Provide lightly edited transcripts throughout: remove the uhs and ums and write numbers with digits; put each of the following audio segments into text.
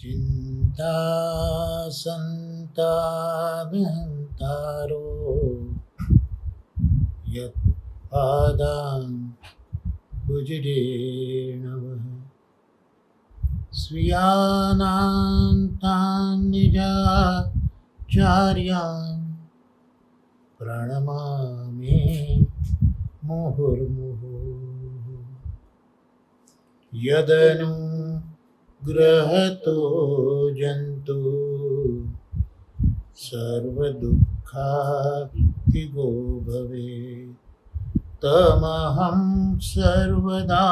चिंता संतानहंतारो यत्पादां भुजरेणवः स्वीयानां तान् निजाचार्यान् प्रणमामि मुहुर्मुहुः यदनुग्रहतो जन्तु सर्वदुःखातिगो भवेत् तमहं सर्वदा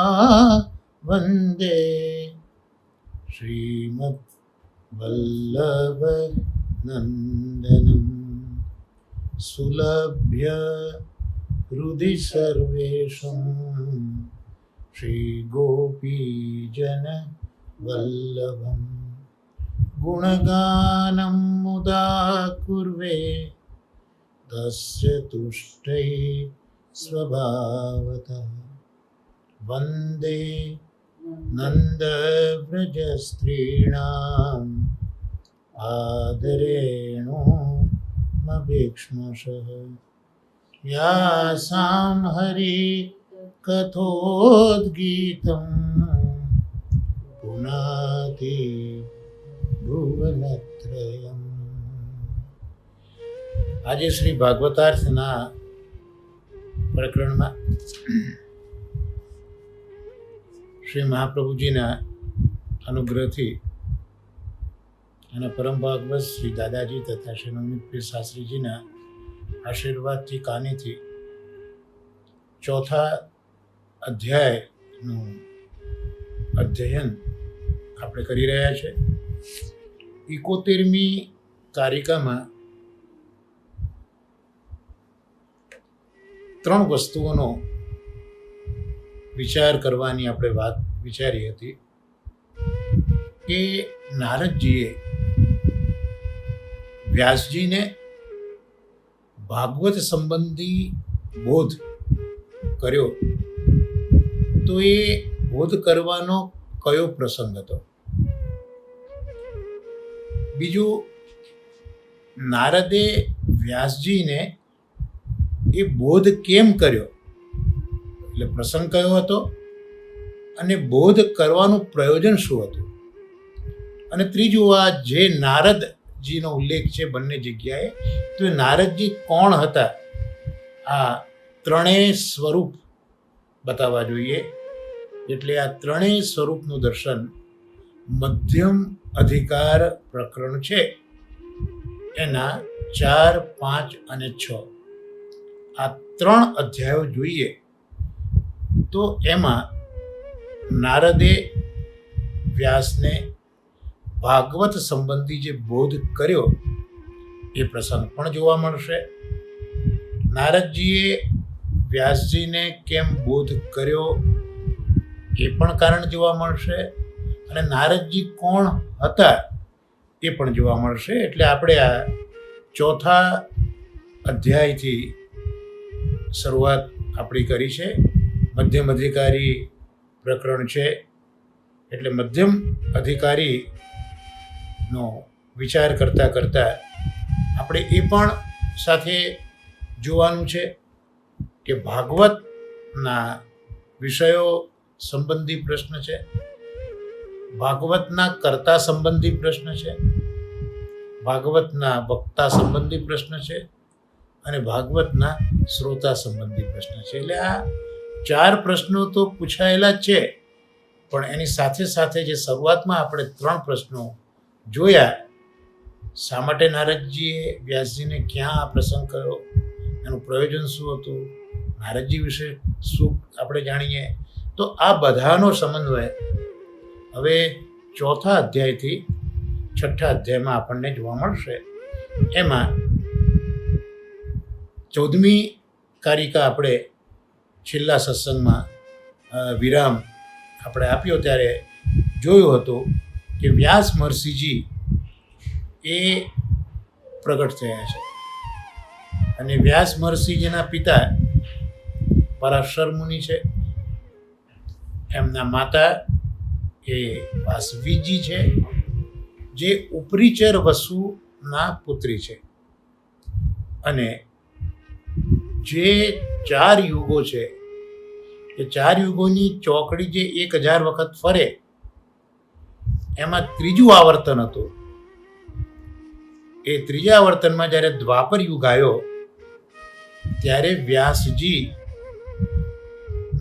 वन्दे श्रीमद्वल्लभनन्दनं सुलभ्य हृदि सर्वेषां श्रीगोपीजनवल्लभं गुणगानं मुदा कुर्वे तस्य तुष्टै स्वभावतः वन्दे नन्दव्रजस्त्रीणाम् आदरेणुमभीक्ष्मशः यासां हरिकथोद्गीतं पुनाति भुवनत्रयम्। આજે શ્રી ભાગવતાર્થના પ્રકરણમાં શ્રી મહાપ્રભુજીના અનુગ્રહથી અને પરમ ભાગવત શ્રી દાદાજી તથા શ્રી નવનીત શાસ્ત્રીજીના આશીર્વાદથી કાનીથી ચોથા અધ્યાયનું અધ્યયન આપણે કરી રહ્યા છે. 71મી કારિકામાં 3 વસ્તુઓનો વિચાર કરવાની આપણે વાત વિચારી હતી કે નારદજીએ વ્યાસજીને ભાગવત સંબંધી બોધ કર્યો, તો એ બોધ કરવાનો કયો પ્રસંગ હતો. બીજું, નારદે વ્યાસજીને એ બોધ કેમ કર્યો, એટલે પ્રસંગ કયો હતો અને બોધ કરવાનું પ્રયોજન શું હતું. અને ત્રીજું, આ જે નારદજીનો ઉલ્લેખ છે બંને જગ્યાએ, તો એ નારદજી કોણ હતા, આ ત્રણેય સ્વરૂપ બતાવવા જોઈએ. એટલે આ ત્રણેય સ્વરૂપનું દર્શન મધ્યમ અધિકાર પ્રકરણ છે એના 4, 5 અને 6 આ 3 અધ્યાયો જોઈએ તો એમાં નારદે વ્યાસને ભાગવત સંબંધી જે બોધ કર્યો એ પ્રસંગ પણ જોવા મળશે. નારદજીએ વ્યાસજીને કેમ બોધ કર્યો એ પણ કારણ જોવા મળશે, અને નારદજી કોણ હતા એ પણ જોવા મળશે. એટલે આપણે આ ચોથા અધ્યાયથી શરૂઆત આપણી કરી છે. મધ્યમ અધિકારી પ્રકરણ છે, એટલે મધ્યમ અધિકારીનો વિચાર કરતાં કરતાં આપણે એ પણ સાથે જોવાનું છે કે ભાગવતના વિષયો સંબંધી પ્રશ્ન છે, ભાગવતના કર્તા સંબંધી પ્રશ્ન છે, ભાગવતના વક્તા સંબંધી પ્રશ્ન છે અને ભાગવતના શ્રોતા સંબંધી પ્રશ્ન છે. એટલે આ 4 પ્રશ્નો તો પૂછાયેલા જ છે, પણ એની સાથે સાથે જે શરૂઆતમાં આપણે 3 પ્રશ્નો જોયા, શા માટે નારદજીએ વ્યાસજીને ક્યાં આ પ્રસંગ કર્યો, એનું પ્રયોજન શું હતું, નારદજી વિશે શું આપણે જાણીએ, તો આ બધાનો સમન્વય હવે ચોથા અધ્યાયથી છઠ્ઠા અધ્યાયમાં આપણને જોવા મળશે. એમાં 14મી કારિકા આપણે છેલ્લા સત્સંગમાં વિરામ આપણે આપ્યો ત્યારે જોયું હતું કે વ્યાસ મહર્ષિજી એ પ્રગટ થયા છે, અને વ્યાસ મહર્ષિજીના પિતા પરાશર મુનિ છે, એમના માતા એ વાસવીજી છે, જે ઉપરીચર વસુના પુત્રી છે. અને જે 4 યુગો છે એ 4 યુગોની ચોકડી જે 1000 વખત ફરે એમાં ત્રીજું આવર્તન હતું. એ ત્રીજા આવર્તનમાં જ્યારે દ્વાપર યુગ આવ્યો ત્યારે વ્યાસજી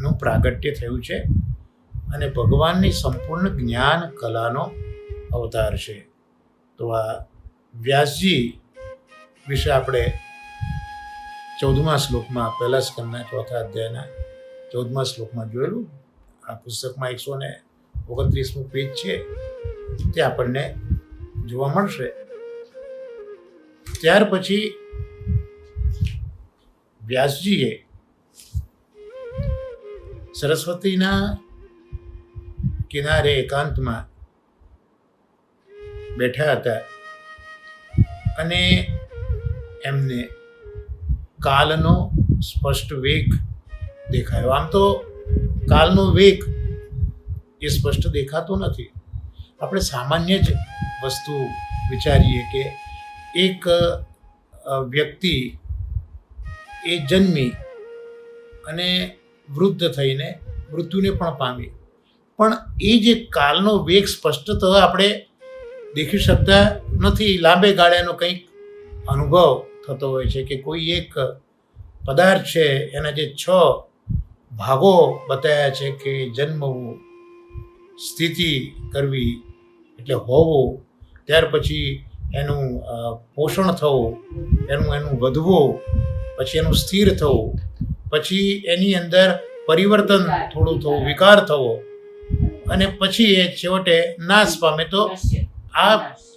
નું પ્રાગટ્ય થયું છે અને ભગવાનની સંપૂર્ણ જ્ઞાન કલાનો અવતાર છે. તો આ વ્યાસજી વિશે આપણે 14મા શ્લોકમાં, પહેલા સ્કંદના 4થા અધ્યાયના 14મા શ્લોકમાં જોયેલું. આ પુસ્તકમાં 129મું પેજ છે, તે આપણને જોવા મળશે. ત્યાર પછી વ્યાસજીએ સરસ્વતીના કિનારે એકાંતમાં બેઠા હતા અને એમને કાલનો સ્પષ્ટ વેગ દેખાયો. આમ તો કાલનો વેગ એ સ્પષ્ટ દેખાતો નથી. આપણે સામાન્ય જ વસ્તુ વિચારીએ કે એક વ્યક્તિ એ જન્મી અને વૃદ્ધ થઈને મૃત્યુને પણ પામી, પણ એ જે કાલનો વેગ સ્પષ્ટતઃ આપણે દેખી શકતા નથી. લાંબે ગાળાનો કંઈક અનુભવ થતો હોય છે કે કોઈ એક પદાર્થ છે એના જે 6 ભાગો બતાવ્યા છે કે જન્મવું, સ્થિતિ કરવી એટલે હોવું, ત્યાર પછી એનું પોષણ થવું, એનું વધવું, પછી એનું સ્થિર થવું, પછી એની અંદર પરિવર્તન થોડું થવું, વિકાર થવો, અને પછી એ છેવટે નાશ પામે. તો આ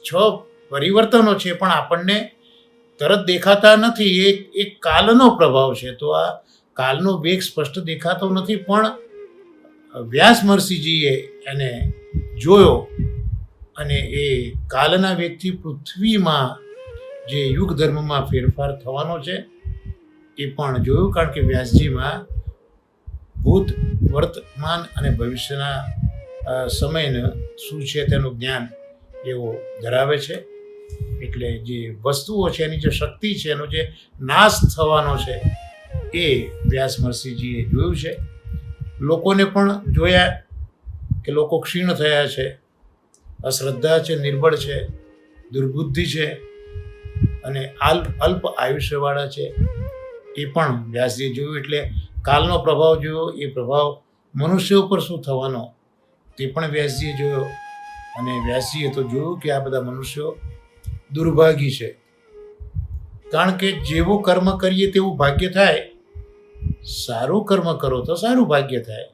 6 પરિવર્તનો છે પણ આપણને તરત દેખાતા નથી. એ એક કાલનો પ્રભાવ છે. તો આ કાલનો વેગ સ્પષ્ટ દેખાતો નથી, પણ વ્યાસ મહર્ષિજીએ એને જોયો અને એ કાલના વેગથી પૃથ્વીમાં જે યુગ ધર્મમાં ફેરફાર થવાનો છે એ પણ જોયું. કારણ કે વ્યાસજીમાં ભૂત, વર્તમાન અને ભવિષ્યના સમયનું શું છે તેનું જ્ઞાન એવો ધરાવે છે. એટલે જે વસ્તુઓ છે એની જે શક્તિ છે, એનો જે નાશ થવાનો છે એ વ્યાસ મહર્ષિજીએ જોયું છે. લોકોને પણ જોયા કે લોકો ક્ષીણ થયા છે, અશ્રદ્ધા છે, નિર્બળ છે, દુર્બુદ્ધિ છે અને અલ્પ આયુષ્યવાળા છે, એ પણ વ્યાસજીએ જોયું. એટલે કાલનો પ્રભાવ જોયો, એ પ્રભાવ મનુષ્ય ઉપર શું થવાનો તે પણ વ્યાસજીએ જોયો. અને વ્યાસજીએ તો જોયું કે આ બધા મનુષ્યો દુર્ભાગી છે, કારણ કે જેવું કર્મ કરીએ તેવું ભાગ્ય થાય. સારું કર્મ કરો તો સારું ભાગ્ય થાય,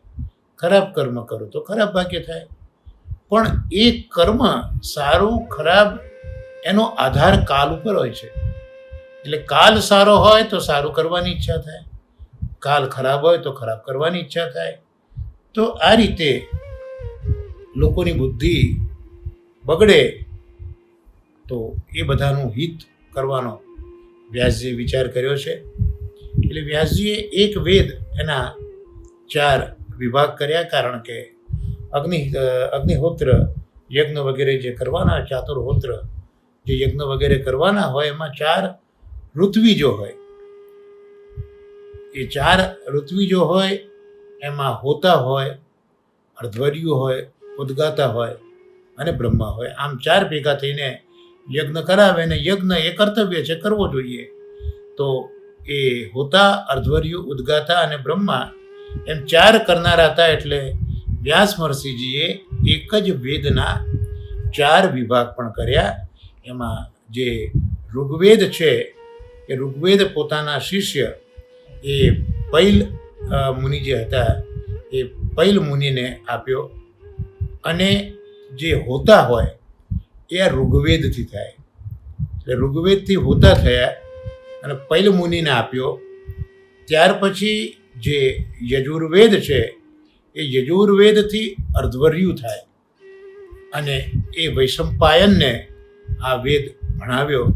ખરાબ કર્મ કરો તો ખરાબ ભાગ્ય થાય. પણ એ કર્મ સારું ખરાબ એનો આધાર કાલ ઉપર હોય છે. એટલે કાલ સારો હોય તો સારું કરવાની ઈચ્છા થાય, કાલ ખરાબ હોય તો ખરાબ કરવાની ઈચ્છા થાય. તો આ રીતે લોકોની બુદ્ધિ બગડે તો એ બધાનું હિત કરવાનો વ્યાસજીએ વિચાર કર્યો છે. એટલે વ્યાસજીએ એક વેદ એના 4 વિભાગ કર્યા, કારણ કે અગ્નિહોત્ર યજ્ઞ વગેરે જે કરવાના, ચાતુર્હોત્ર જે યજ્ઞ વગેરે કરવાના હોય એમાં 4 ઋત્વિજો હોય. એ 4 ઋત્વિજો હોય એમાં હોતા હોય, અર્ધ્વર્યુ હોય, ઉદ્ગાતા હોય અને બ્રહ્મા હોય. આમ 4 ભેગા થઈને યજ્ઞ કરાવે અને યજ્ઞ એ કર્તવ્ય છે, કરવો જોઈએ. તો એ હોતા, અર્ધ્વર્યુ, ઉદ્ગાતા અને બ્રહ્મા એમ 4 કરનારા હતા. એટલે વ્યાસ મહર્ષિજીએ એક જ વેદના 4 વિભાગ પણ કર્યા. એમાં જે ઋગ્વેદ છે એ ઋગ્વેદ પોતાના શિષ્ય એ પૈલ મુનિ જે હતા એ પૈલ મુનિને આપ્યો, અને જે હોતા હોય એ આ ઋગ્વેદથી થાય. એટલે ઋગ્વેદથી હોતા થયા અને પૈલ મુનિને આપ્યો. ત્યાર પછી જે યજુર્વેદ છે એ યજુર્વેદથી અર્ધ્વર્યુ થાય અને એ વૈશંપાયનને આ વેદ ભણાવ્યો.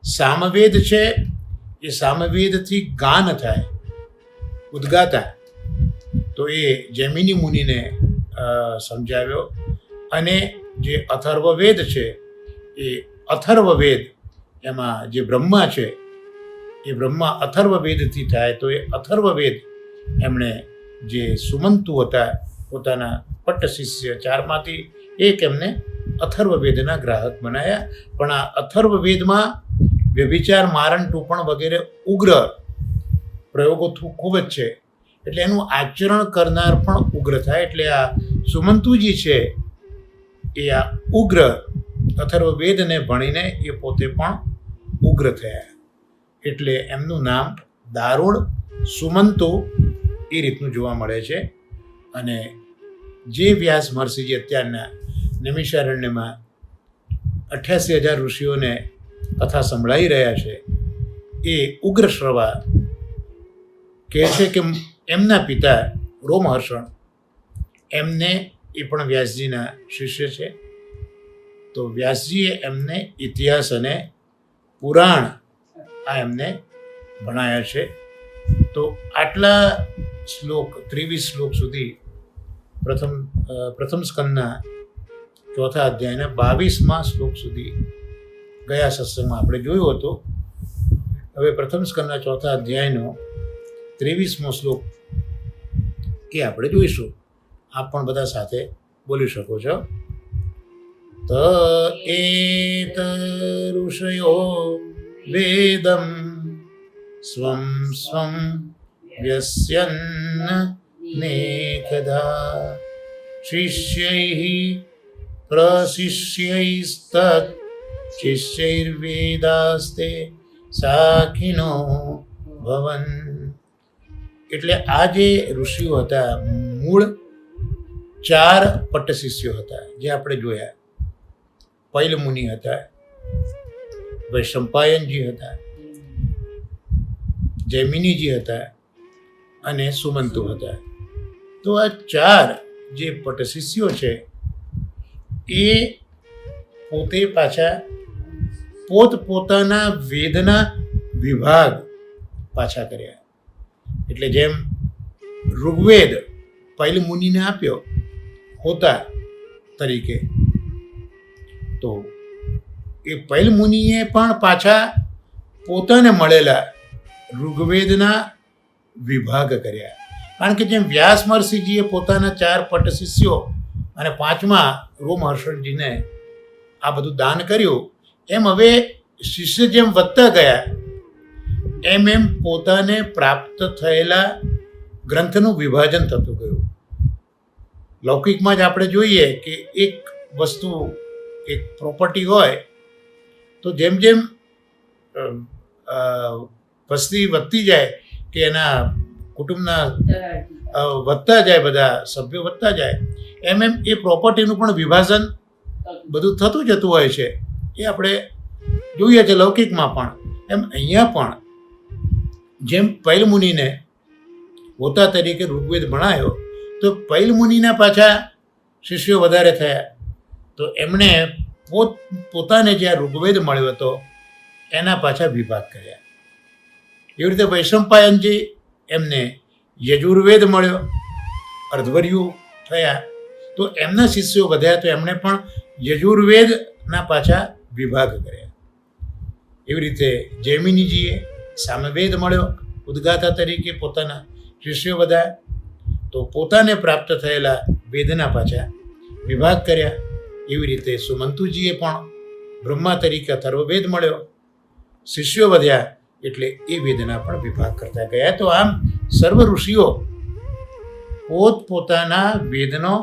સામવેદ છે એ સામવેદથી ગાન થાય, ઉદ્ગાતા, તો એ જૈમિની મુનિને સમજાવ્યો. અને જે અથર્વવેદ છે એ અથર્વવેદ, એમાં જે બ્રહ્મા છે એ બ્રહ્મા અથર્વવેદથી થાય, તો એ અથર્વવેદ એમણે જે સુમંતુ હતા પોતાના પટ્ટ શિષ્ય ચારમાંથી એક એમને અથર્વવેદના ગ્રાહક બનાવ્યા. પણ આ અથર્વવેદમાં વ્યભિચાર, મારણ, ટૂંપણ વગેરે ઉગ્ર પ્રયોગો ખૂબ જ છે, એટલે એનું આચરણ કરનાર પણ ઉગ્ર થાય. એટલે આ સુમંતુજી છે એ આ ઉગ્ર અથર્વવેદને ભણીને એ પોતે પણ ઉગ્ર થયા, એટલે એમનું નામ દારૂણ સુમંતુ એ રીતનું જોવા મળે છે. અને જે વ્યાસ મહર્ષિજી અત્યારના નૈમિષારણ્યમાં 88,000 ઋષિઓને કથા સંભળાવી રહ્યા છે, એ ઉગ્ર શ્રવા કહે છે કે એમના પિતા રોમહર્ષણ એમને એ પણ વ્યાસજીના શિષ્ય છે. તો વ્યાસજીએ એમને ઇતિહાસ અને પુરાણ આ એમને ભણાયા છે. તો આટલા શ્લોક 23 શ્લોક સુધી પ્રથમ સ્કંદના ચોથા અધ્યાયના 22મા શ્લોક સુધી ગયા સત્સંગમાં આપણે જોયું હતું. હવે પ્રથમ સ્કંદના ચોથા અધ્યાયનો 23મો શ્લોક એ આપણે જોઈશું. આપ પણ બધા સાથે બોલી શકો છો. ત એત ઋષયો વેદમ સ્વં સ્વં વ્યસ્યન્ નેકદા શિષ્યૈઃ પ્રશિષ્યૈસ્તત શિષ્યૈર્વેદાસ્તે સાખિનો ભવન. એટલે આ જે ઋષિઓ હતા મૂળ 4 પટ્ટ શિષ્યો હતા, જે આપણે જોયા. પૈલ મુનિ હતા, વૈશંપાયનજી હતા, જૈમિનીજી હતા અને સુમંતુ હતા. તો આ 4 જે પટ્ટ શિષ્યો છે એ પોતે પાછા પોતપોતાના વેદના વિભાગ પાછા કર્યા. એટલે જેમ ઋગ્વેદ પૈલ મુનિને આપ્યો હોતા તરીકે, તો એ પૈલ મુનિએ પણ પાછા પોતાને મળેલા ઋગ્વેદના વિભાગ કર્યા. કારણ કે જેમ વ્યાસ મહર્ષિજીએ પોતાના 4 પટ્ટ શિષ્યો અને 5મા રોમહર્ષણજીને આ બધું દાન કર્યું, એમ હવે શિષ્ય જેમ વધતા ગયા એમ પોતાને પ્રાપ્ત થયેલા ગ્રંથનું વિભાજન થતું ગયું. લૌકિકમાં જ આપણે જોઈએ કે એક વસ્તુ, એક પ્રોપર્ટી હોય તો જેમ જેમ વસ્તી વધતી જાય કે એના કુટુંબના વધતા જાય, બધા સભ્યો વધતા જાય, એમ એ પ્રોપર્ટીનું પણ વિભાજન બધું થતું જતું હોય છે. એ આપણે જોઈએ છે લૌકિકમાં પણ. એમ અહીંયા પણ જેમ પૈલ મુનિને હોતા તરીકે ઋગ્વેદ ભણાયો, તો પૈલ મુનિના પાછા શિષ્યો વધારે થયા, તો એમણે પોતાને જે આ ઋગ્વેદ મળ્યો હતો એના પાછા વિભાગ કર્યા. એવી રીતે વૈશંપાયનજી એમને યજુર્વેદ મળ્યો, અર્ધવર્યુ થયા, તો એમના શિષ્યો વધ્યા, તો એમણે પણ યજુર્વેદના પાછા વિભાગ કર્યા. એવી રીતે જૈમિનીજીએ સામવેદ મળ્યો ઉદ્ગાતા તરીકે, પોતાના શિષ્યો વધ્યા, તો પોતાને પ્રાપ્ત થયેલા વેદના પાછા વિભાગ કર્યા. એવી રીતે સુમંતુજીએ પણ બ્રહ્મા તરીકે અથર્વવેદ મળ્યો, શિષ્યો વધ્યા એટલે એ વેદના પણ વિભાગ કરતા ગયા. તો આમ સર્વ ઋષિઓ પોતપોતાના વેદનો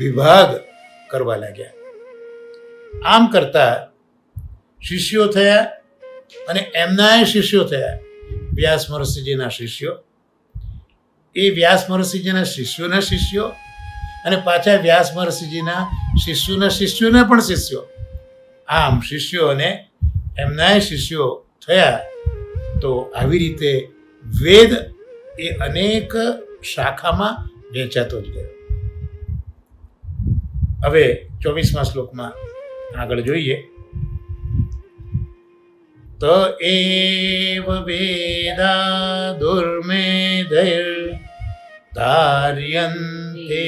વિભાગ કરવા લાગ્યા. આમ કરતા શિષ્યો થયા અને એમના શિષ્યો થયા વ્યાસ મહર્ષિજીના શિષ્યો, એ વ્યાસ મહર્ષિજીના શિષ્યોના શિષ્યો, અને પાછા વ્યાસ મહર્ષિજીના શિષ્યોના શિષ્યોના પણ શિષ્યો. આમ શિષ્યો અને એમના શિષ્યો થયા. તો આવી રીતે વેદ એ અનેક શાખામાં વહેંચાતો જ ગયો. હવે 24મા શ્લોકમાં આગળ જોઈએ. ત એવ વેદા દુર્મેધૈર ધાર્યન્તે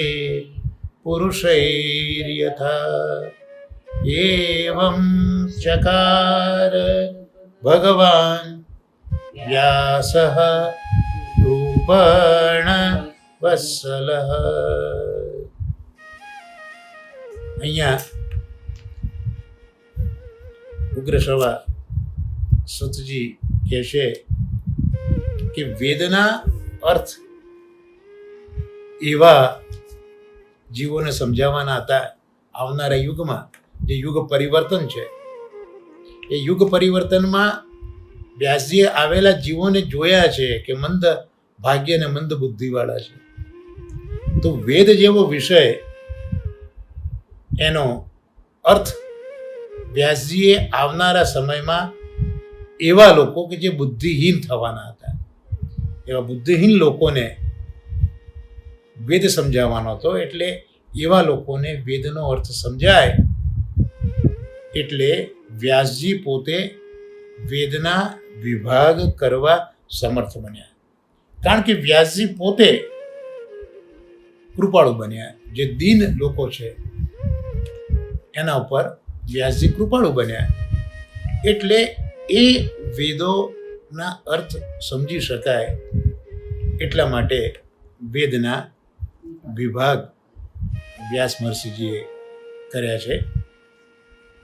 પુરુષૈર્યથા એવં ચકાર ભગવાન વ્યાસ રૂપણ વત્સલ. અહીંયા ઉગ્રશ્રવા સુતજી કહેશે કે વેદના અર્થ એવા જીવોને સમજાવવાના હતા. આવનારા યુગમાં જે યુગ પરિવર્તન છે, એ યુગ પરિવર્તનમાં વ્યાસજીએ આવેલા જીવોને જોયા છે કે મંદ ભાગ્ય અને મંદ બુદ્ધિવાળા છે. તો વેદ જેવો વિષય એનો અર્થ વ્યાસજીએ આવનારા સમયમાં એવા લોકો કે જે બુદ્ધિહીન થવાના હતા, એવા બુદ્ધિહીન લોકોને વેદ સમજાવવાનો હતો. એટલે એવા લોકોને વેદનો અર્થ સમજાય એટલે વ્યાસજી પોતે વેદના વિભાગ કરવા સમર્થ બન્યા. કારણ કે વ્યાસજી પોતે કૃપાળુ બન્યા. જે દીન લોકો છે એના ઉપર વ્યાસજી કૃપાળુ બન્યા. એટલે એ વેદોના અર્થ સમજી શકાય એટલા માટે વેદના વિભાગ વ્યાસ મહર્ષિજીએ કર્યા છે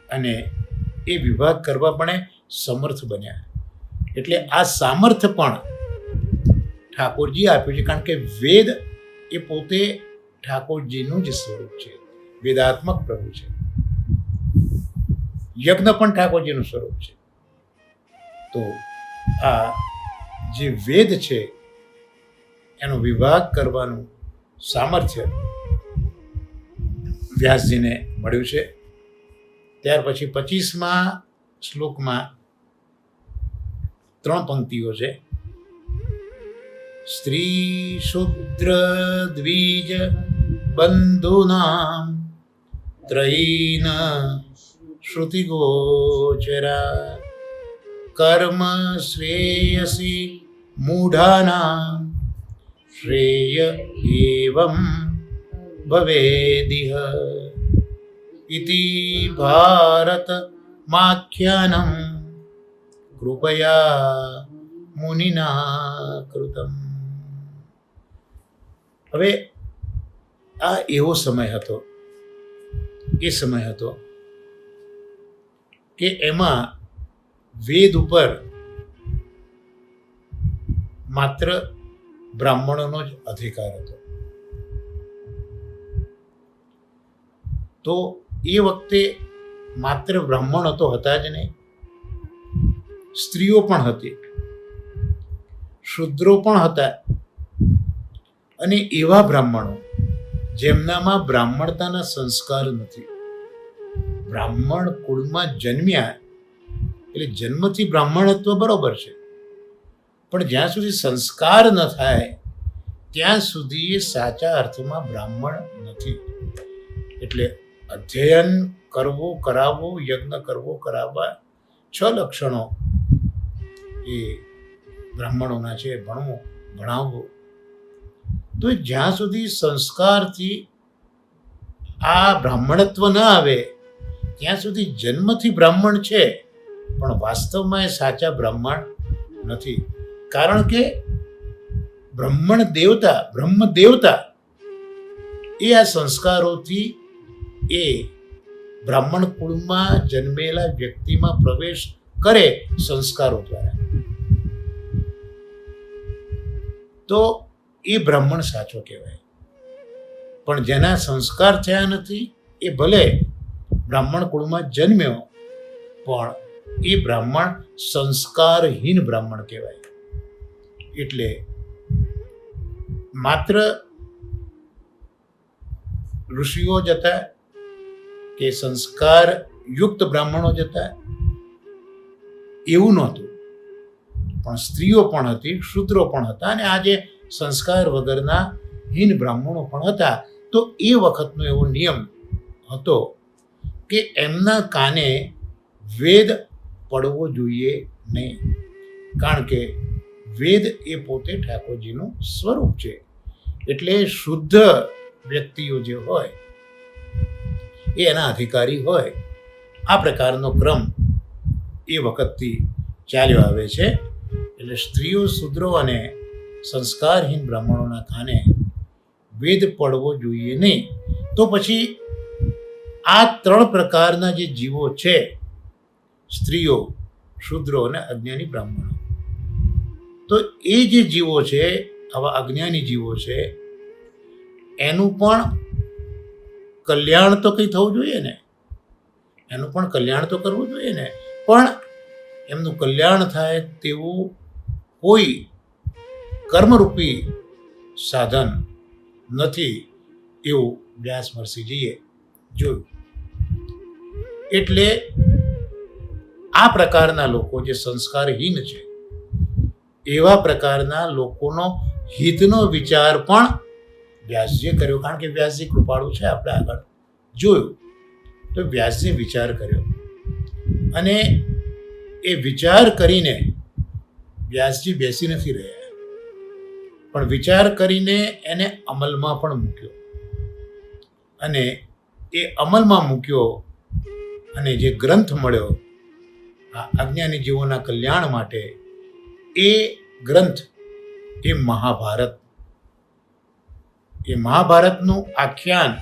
અને એ વિભાગ કરવા પણ એ સમર્થ બન્યા. એટલે આ સામર્થ્ય પણ ઠાકોરજી આપ્યું છે. કારણ કે વેદ એ પોતે ઠાકોરજીનું જ સ્વરૂપ છે, વેદાત્મક પ્રભુ છે. યજ્ઞ પણ ઠાકોરજીનું સ્વરૂપ છે. તો આ જે વેદ છે એનો વિભાગ કરવાનું સામર્થ્ય વ્યાસજીને મળ્યું છે. ત્યાર પછી 25મા શ્લોકમાં 3 પંક્તિઓ છે. સ્ત્રી શુદ્ર દ્વિજ બંધુનામ ત્રયીન શ્રુતિ ગોચરા કર્મ શ્રેયસી મૂઢાનામ શ્રેય એવં ભવેદિહ ઇતિ ભારત માખ્યાનમ કૃપયા મુનિના કૃતમ. હવે આ એવો સમય હતો, એ સમય હતો કે એમાં વેદ ઉપર માત્ર બ્રાહ્મણોનો જ અધિકાર હતો. તો એ વખતે માત્ર બ્રાહ્મણો તો હતા જ નહીં, સ્ત્રીઓ પણ હતી, શૂદ્રો પણ હતા. અને એવા બ્રાહ્મણો જેમનામાં બ્રાહ્મણતાના સંસ્કાર નથી. બ્રાહ્મણ કુળમાં જન્મ્યા એટલે જન્મથી બ્રાહ્મણત્વ બરોબર છે, પણ જ્યાં સુધી સંસ્કાર ન થાય ત્યાં સુધી એ સાચા અર્થમાં બ્રાહ્મણ નથી. એટલે અધ્યયન કરવું, કરાવવું, યજ્ઞ કરવો, કરાવવા 6 લક્ષણો એ બ્રાહ્મણોના છે. ભણવું, ભણાવવું. તો જ્યાં સુધી સંસ્કારથી આ બ્રાહ્મણત્વ ન આવે ત્યાં સુધી જન્મથી બ્રાહ્મણ છે પણ વાસ્તવમાં એ સાચા બ્રાહ્મણ નથી. કારણ કે બ્રહ્મ દેવતા એ આ સંસ્કારોથી એ બ્રાહ્મણ કુળમાં જન્મેલા વ્યક્તિમાં પ્રવેશ કરે સંસ્કારો દ્વારા. તો એ બ્રાહ્મણ સાચો કહેવાય. પણ જેના સંસ્કાર થયા નથી એ ભલે બ્રાહ્મણ કુળમાં જન્મ્યો પણ એ બ્રાહ્મણ સંસ્કારહીન બ્રાહ્મણ કહેવાય. એટલે માત્ર ઋષિઓ જ હતા કે સંસ્કાર યુક્ત બ્રાહ્મણો જ હતા એવું નહોતું, પણ સ્ત્રીઓ પણ હતી, શૂદ્રો પણ હતા અને આજે સંસ્કાર વગરના હીન બ્રાહ્મણો પણ હતા. તો એ વખતનો એવો નિયમ હતો કે એમના કાને વેદ પડવો જોઈએ નહીં. કારણ કે વેદ એ પોતે ઠાકોરજીનું સ્વરૂપ છે. એટલે શુદ્ધ વ્યક્તિઓ જે હોય એ એના અધિકારી હોય આ પ્રકારનો ક્રમ એ વખતથી ચાલ્યો આવે છે. એટલે સ્ત્રીઓ, શૂદ્રો અને સંસ્કારહીન બ્રાહ્મણોના કાને વેદ પડવો જોઈએ નહીં. તો પછી આ 3 પ્રકારના જે જીવો છે, સ્ત્રીઓ, શૂદ્રો અને અજ્ઞાની બ્રાહ્મણો, તો એ જે જીવો છે, આવા અજ્ઞાની જીવો છે, એનું પણ કલ્યાણ તો કંઈ થવું જોઈએ ને, એનું પણ કલ્યાણ તો કરવું જોઈએ ને. પણ એમનું કલ્યાણ થાય તેવું કોઈ કર્મરૂપી સાધન નથી, એવું વ્યાસ મહર્ષિજીએ જોયું. એટલે આ પ્રકારના લોકો જે સંસ્કારહીન છે, એવા પ્રકારના લોકોનો હિતનો વિચાર પણ વ્યાસજીએ કર્યો. કારણ કે વ્યાસજી કૃપાળુ છે, આપણે આગળ જોયું. તો વ્યાસજીએ વિચાર કર્યો અને એ વિચાર કરીને વ્યાસજી બેસી નથી રહ્યા, પણ વિચાર કરીને એને અમલમાં પણ મૂક્યો. અને એ અમલમાં મૂક્યો અને જે ગ્રંથ મળ્યો આ અજ્ઞાની જીવોના કલ્યાણ માટે, એ ગ્રંથ એ મહાભારત. એ મહાભારતનું આખ્યાન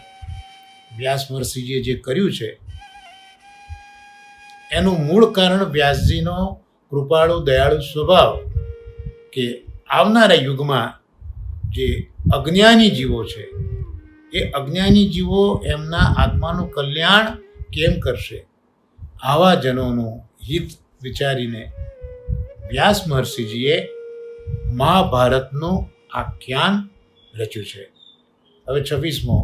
વ્યાસ મહર્ષિજીએ જે કર્યું છે, એનું મૂળ કારણ વ્યાસજીનો કૃપાળુ દયાળુ સ્વભાવ, કે આવનારા યુગમાં જે અજ્ઞાની જીવો છે, એ અજ્ઞાની જીવો એમના આત્માનું કલ્યાણ કેમ કરશે, આવા જનોનું હિત વિચારીને વ્યાસ મહર્ષિજીએ મહાભારતનું આખ્યાન રચ્યું છે. હવે 26મો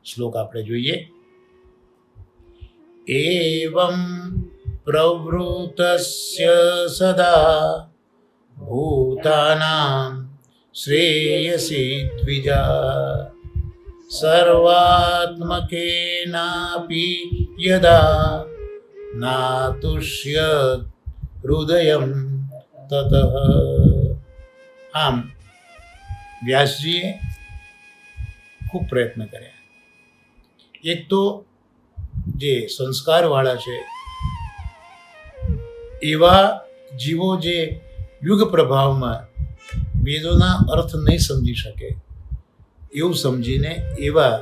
શ્લોક આપણે જોઈએ. એવં પ્રવૃતસ્ય સદા ભૂતાનાં શ્રેયસી દ્વિજા સર્વાત્મકેનાપી યદા નાતુષ્યત હૃદયં તતઃ. આમ વ્યાસજીએ ખૂબ પ્રયત્ન કર્યા. એક તો જે સંસ્કારવાળા છે એવા જીવો જે યુગ પ્રભાવમાં વેદોના અર્થ નહીં સમજી શકે, એવું સમજીને એવા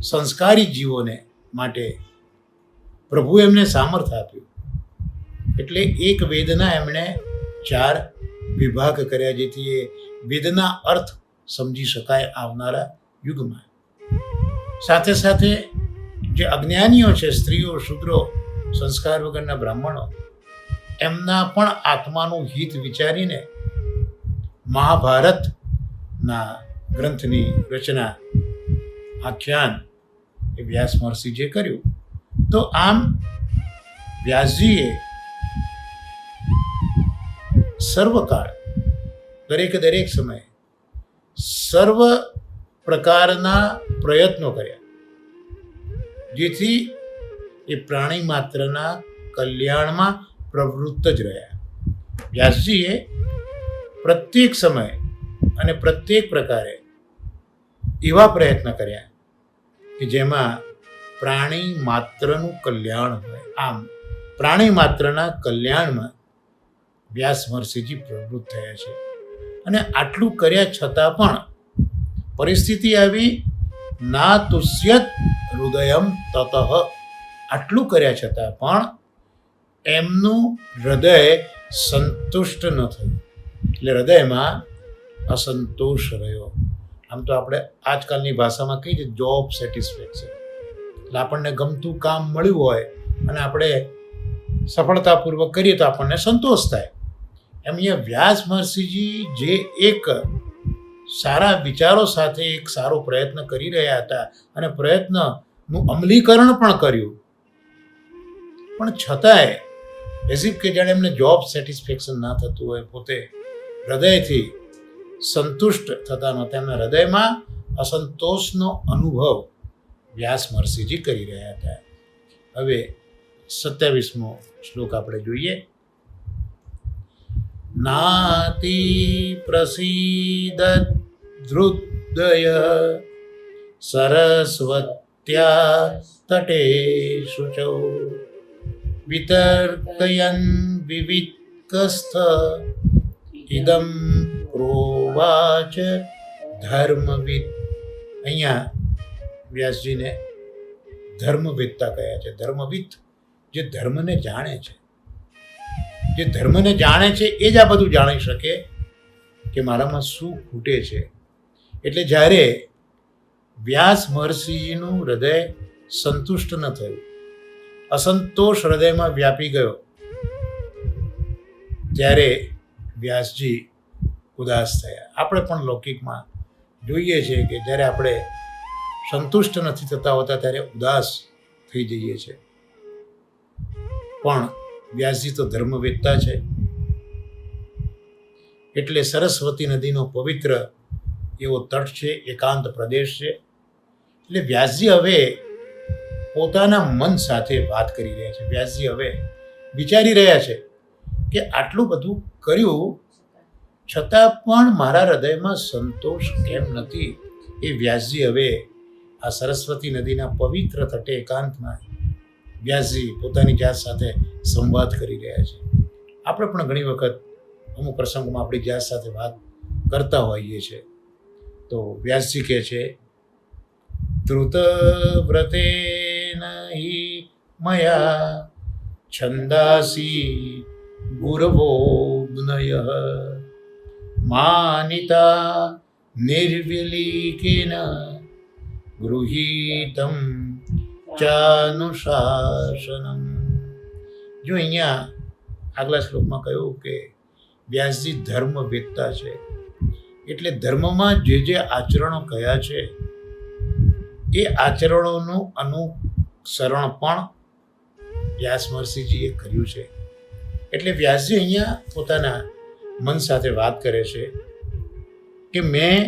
સંસ્કારી જીવોને માટે પ્રભુએ એમને સામર્થ્ય આપ્યું. એટલે એક વેદના એમણે 4 વિભાગ કર્યા, જેથી એ વેદના અર્થ સમજી શકાય આવનારા યુગમાં. સાથે સાથે જે અજ્ઞાનીઓ છે, સ્ત્રીઓ, શૂદ્રો, સંસ્કાર વગરના બ્રાહ્મણો, એમના પણ આત્માનું હિત વિચારીને મહાભારતના ગ્રંથની રચના, આખ્યાન એ વ્યાસ મહર્ષિજીએ કર્યું. તો આમ વ્યાસજીએ સર્વકાળ, દરેક સમયે સર્વ પ્રકારના પ્રયત્નો કર્યા, જેથી એ પ્રાણી માત્રના કલ્યાણમાં પ્રવૃત્ત જ રહ્યા. વ્યાસજીએ પ્રત્યેક સમયે અને પ્રત્યેક પ્રકારે એવા પ્રયત્ન કર્યા કે જેમાં પ્રાણી માત્રનું કલ્યાણ હોય. આમ પ્રાણી માત્રના કલ્યાણમાં વ્યાસ મહર્ષિજી પ્રવૃત્ત થયા છે. અને આટલું કર્યા છતાં પણ પરિસ્થિતિ આવી, ના તુષ્યત હૃદયમ તતઃ. આટલું કર્યા છતાં પણ એમનું હૃદય સંતુષ્ટ ન થયું, એટલે હૃદયમાં અસંતોષ રહ્યો. આમ તો આપણે આજકાલની ભાષામાં કહીએ છીએ જોબ સેટિસ્ફેક્શન, એટલે આપણને ગમતું કામ મળ્યું હોય અને આપણે સફળતાપૂર્વક કરીએ તો આપણને સંતોષ થાય. એમ અહીંયા વ્યાસ મહર્ષિજી જે એક સારા વિચારો સાથે એક સારો પ્રયત્ન કરી રહ્યા હતા અને પ્રયત્નનું અમલીકરણ પણ કર્યું, પણ છતાંય એઝ કે જાણે એમને જોબ સેટિસ્ફેક્શન ના થતું હોય, પોતે હૃદયથી સંતુષ્ટ થતા નહોતા, એમના હૃદયમાં અસંતોષનો અનુભવ વ્યાસ મહર્ષિજી કરી રહ્યા હતા. હવે 27મો શ્લોક આપણે જોઈએ. નાતિ પ્રસીદત ધૃદય સરસ્વત્યા તટે શુચૌ વિતર્કયન વિવિક્તસ્થ ઇદમ પ્રોવાચ ધર્મવિદ. અહીંયા વ્યાસજીને ધર્મવેત્તા કયા છે. ધર્મવિદ જે ધર્મને જાણે છે, જે ધર્મને જાણે છે એ જ આ બધું જાણી શકે કે મારામાં શું ખૂટે છે. એટલે જ્યારે વ્યાસ મહર્ષિજીનું હૃદય સંતુષ્ટ ન થયું, અસંતોષ હૃદયમાં વ્યાપી ગયો, ત્યારે વ્યાસજી ઉદાસ થયા. આપણે પણ લૌકિકમાં જોઈએ છીએ કે જ્યારે આપણે સંતુષ્ટ નથી થતા હોતા ત્યારે ઉદાસ થઈ જઈએ છીએ. પણ વ્યાસજી તો ધર્મવેત્તા છે, એટલે સરસ્વતી નદીનો પવિત્ર એવો તટ છે, એકાંત પ્રદેશ છે. એટલે વ્યાસજી હવે પોતાના મન સાથે વાત કરી રહ્યા છે. વ્યાસજી હવે વિચારી રહ્યા છે કે આટલું બધું કર્યું છતાં પણ મારા હૃદયમાં સંતોષ કેમ નથી. એ વ્યાસજી હવે આ સરસ્વતી નદીના પવિત્ર તટે એકાંતમાં વ્યાસજી પોતાની જાત સાથે સંવાદ કરી રહ્યા છે. આપણે પણ ઘણી વખત અમુક પ્રસંગોમાં આપણી જાત સાથે વાત કરતા હોઈએ છીએ. તો વ્યાસજી કહે છે, ધૃત વ્રતેન હિ મયા છંદાસી ગુરવો જ્ઞયઃ માનિતા નિર્વિલીકેન ગૃહીતમ ચાનુશાસનમ. જો અહીંયા આગલા શ્લોકમાં કહ્યું કે વ્યાસજી ધર્મવેત્તા છે, એટલે ધર્મમાં જે જે આચરણો કયા છે એ આચરણોનું અનુસરણ પણ વ્યાસ મહર્ષિજીએ કર્યું છે. એટલે વ્યાસજી અહીંયા પોતાના મન સાથે વાત કરે છે કે મેં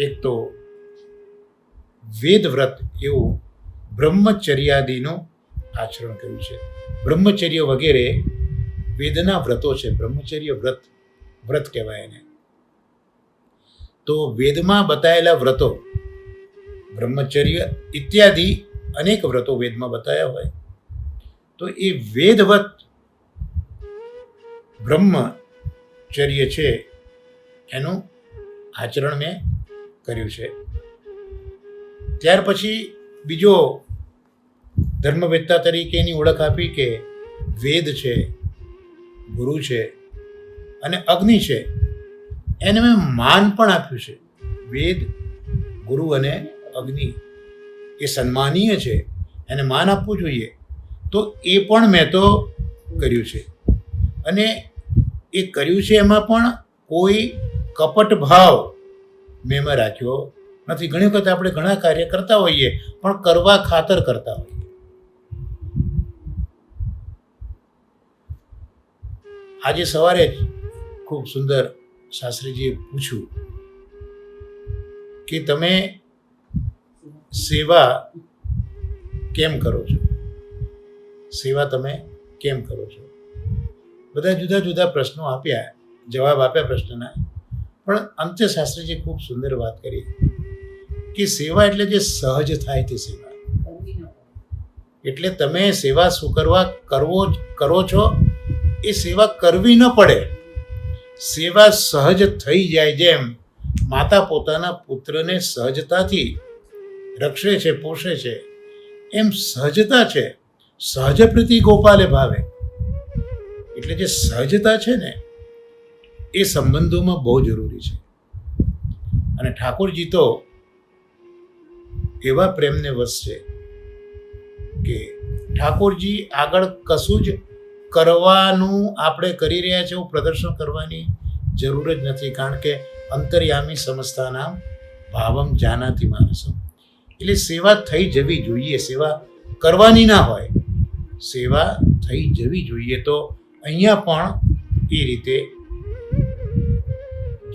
એક તો વેદ વ્રત એવું બ્રહ્મચર્યાદિનું આચરણ કર્યું છે. બ્રહ્મચર્ય વગેરે વેદના વ્રતો છે. બ્રહ્મચર્ય વ્રત કહેવાય એને. તો વેદમાં બતાવેલા વ્રતો, બ્રહ્મચર્ય ઇત્યાદિ અનેક વ્રતો વેદમાં બતાવ્યા હોય, તો એ વેદવત બ્રહ્મચર્ય છે એનું આચરણ મેં કર્યું છે. ત્યાર પછી બીજો ધર્મવેત્તા તરીકેની ઓળખ આપી કે વેદ છે, ગુરુ છે અને અગ્નિ છે, એને મેં માન પણ આપ્યું છે. વેદ, ગુરુ અને અગ્નિ એ સન્માનીય છે, એને માન આપવું જોઈએ. તો એ પણ મેં તો કર્યું છે. અને એ કર્યું છે એમાં પણ કોઈ કપટ ભાવ મેં એમાં રાખ્યો નથી. ઘણી વખત આપણે ઘણા કાર્ય કરતા હોઈએ પણ કરવા ખાતર કરતા હોઈએ. આજે સવારે જ ખૂબ સુંદર શાસ્ત્રીજીએ પૂછ્યું કે તમે સેવા કેમ કરો છો, સેવા તમે કેમ કરો છો. બધા જુદા જુદા પ્રશ્નો આપ્યા, જવાબ આપ્યા પ્રશ્નના, પણ અંતે શાસ્ત્રીજીએ ખૂબ સુંદર વાત કરી કે સેવા એટલે જે સહજ થાય તે સેવા. એટલે તમે સેવા શું કરો છો એ સેવા કરવી ન પડે. સેવા સહજ થઈ જાય. જેમ માતા પોતાના પુત્રને સહજતાથી રક્ષે છે, પોષે છે, એમ સહજતા છે. સહજ પ્રીતિ ગોપાલે ભાવે. એટલે જે સહજતા છે ને એ સંબંધોમાં બહુ જરૂરી છે. અને ઠાકોરજી તો એવા પ્રેમને વશ છે કે ઠાકોરજી આગળ કશું જ કરવાનું આપણે કરી રહ્યા છે એવું પ્રદર્શન કરવાની જરૂર જ નથી. કારણ કે અંતર્યામી સમસ્તાનામ ભાવમ જાનાતિ માનસમ. એટલે સેવા થઈ જવી જોઈએ. સેવા કરવાની ના હોય, સેવા થઈ જવી જોઈએ. તો અહીંયા પણ એ રીતે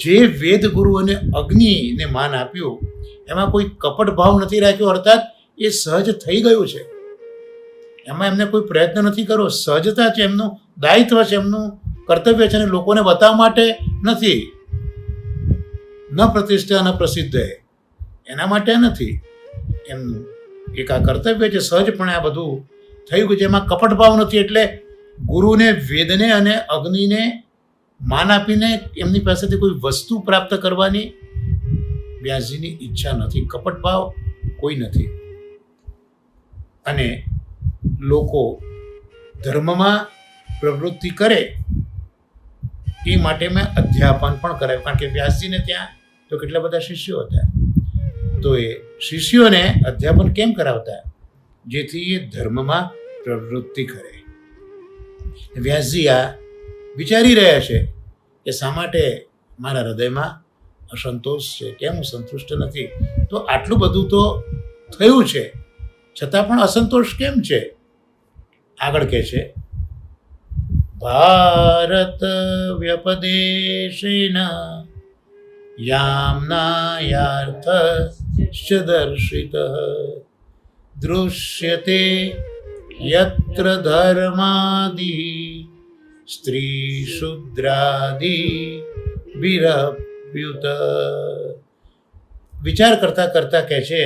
જે વેદ, ગુરુ અને અગ્નિને માન આપ્યું એમાં કોઈ કપટ ભાવ નથી રાખ્યો. અર્થાત એ સહજ થઈ ગયું છે. એમાં એમને કોઈ પ્રયત્ન નથી કરવો. સહજતા છે, એમનું દાયિત્વ છે, એમનું કર્તવ્ય છે. અને લોકોને બતાવવા માટે નથી. ન પ્રતિષ્ઠા ન પ્રસિદ્ધ એના માટે નથી. એમનું એક આ કર્તવ્ય છે. સહજપણે આ બધું થયું કે જેમાં કપટભાવ નથી, એટલે ગુરુને, વેદને અને અગ્નિને માન આપીને એમની પાસેથી કોઈ વસ્તુ પ્રાપ્ત કરવાની વ્યાસજીની ઈચ્છા નથી, કપટભાવ કોઈ નથી. અને લોકો ધર્મમાં પ્રવૃત્તિ કરે એ માટે મેં અધ્યાપન પણ કરાવ્યું, કારણ કે વ્યાસજીને ત્યાં તો કેટલા બધા શિષ્યો હતા, તો એ શિષ્યોને અધ્યાપન કેમ કરાવતા? જેથી એ ધર્મમાં પ્રવૃત્તિ કરે. વ્યાસજી આ વિચારી રહ્યા છે કે શા માટે મારા હૃદયમાં અસંતોષ છે, કેમ હું સંતુષ્ટ નથી? તો આટલું બધું તો થયું છે, છતાં પણ અસંતોષ કેમ છે? આગળ કહે છે, ભારત વ્યપદેશેન યામ્નાયાર્થશ્ચ દર્શિતઃ દૃશ્યતે યત્ર ધર્માદિ સ્ત્રી શુદ્રાદિ વિરપ્યુત. વિચાર કરતા કરતા કહે છે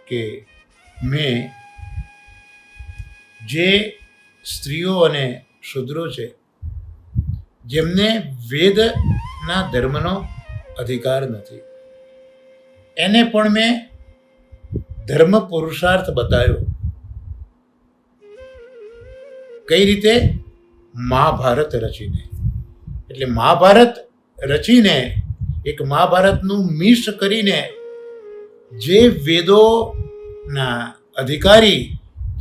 કે મેં જે સ્ત્રીઓ અને શુદ્રો છે, જેમને વેદના ધર્મનો અધિકાર નથી, એને પણ મેં ધર્મ પુરુષાર્થ બતાવ્યો. કઈ રીતે? મહાભારત રચીને. એટલે મહાભારત રચીને, એક મહાભારતનું મિશ કરીને જે વેદોના અધિકારી